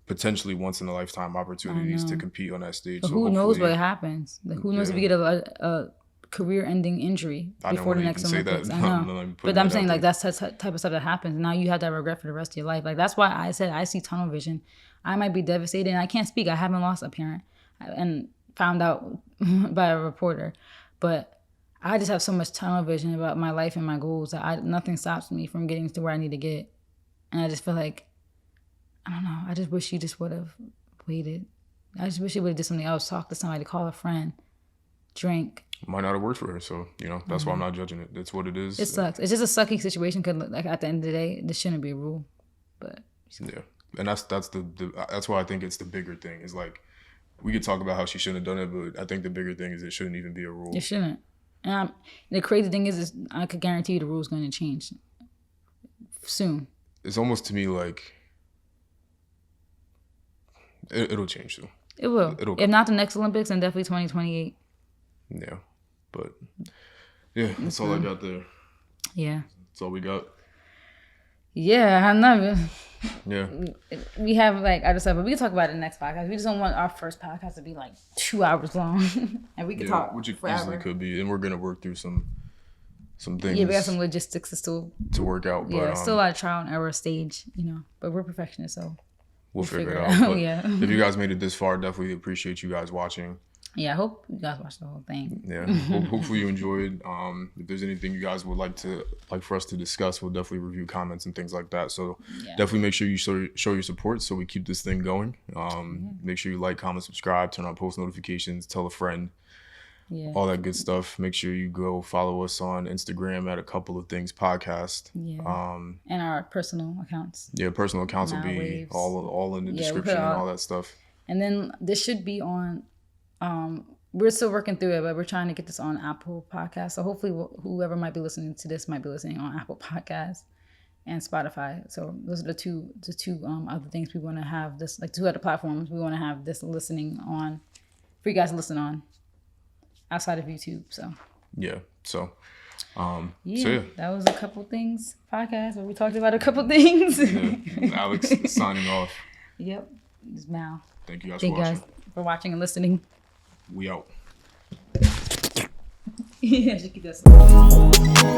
potentially once in a lifetime opportunities to compete on that stage. But so who knows what happens? Like who knows if you get a career-ending injury before the next Olympics? I know, but I'm saying like that's the type of stuff that happens. And now you have that regret for the rest of your life. Like that's why I said I see tunnel vision. I might be devastated, and I can't speak. I haven't lost a parent, and found out by a reporter, but I just have so much tunnel vision about my life and my goals that nothing stops me from getting to where I need to get. And I just feel like, I don't know, I just wish you just would have waited. I just wish you would have did something else, talk to somebody, call a friend, drink. Might not have worked for her, so, that's why I'm not judging it. It's what it is. It sucks. It's just a sucky situation because, like, at the end of the day, this shouldn't be a rule. But yeah, and that's why I think it's the bigger thing. Is like, we could talk about how she shouldn't have done it, but I think the bigger thing is it shouldn't even be a rule. It shouldn't. And the crazy thing is I could guarantee you the rule's going to change soon. It's almost to me like it'll change soon. It will. If not the next Olympics, then definitely 2028. Yeah, but yeah, that's all I got there. Yeah. That's all we got. Yeah, I know. Yeah. We have like other stuff, but we can talk about it in the next podcast. We just don't want our first podcast to be like 2 hours long, and we can talk which it forever. easily could be, and we're gonna work through some things. Yeah, we got some logistics to work out. But, yeah, still a lot of trial and error stage, but we're perfectionists, so we'll figure it out. But yeah. If you guys made it this far, definitely appreciate you guys watching. Yeah, I hope you guys watched the whole thing. Yeah, hopefully you enjoyed. If there's anything you guys would like for us to discuss, we'll definitely review comments and things like that. So definitely make sure you show your support so we keep this thing going. Make sure you like, comment, subscribe, turn on post notifications, tell a friend, all that good stuff. Make sure you go follow us on Instagram at A Couple of Things Podcast. Yeah. And our personal accounts. Yeah, personal accounts will be Waves. all in the description and all that stuff. And then this should be on. We're still working through it, but we're trying to get this on Apple Podcasts. So hopefully whoever might be listening to this might be listening on Apple Podcasts and Spotify. So those are the two other things we want to have this, like 2 other platforms we want to have this listening on for you guys to listen on outside of YouTube. So so that was A Couple Things podcast where we talked about a couple things. Alex signing off. Yep, it's Mal. Thank you guys for watching and listening. We out. Yeah, I should keep that.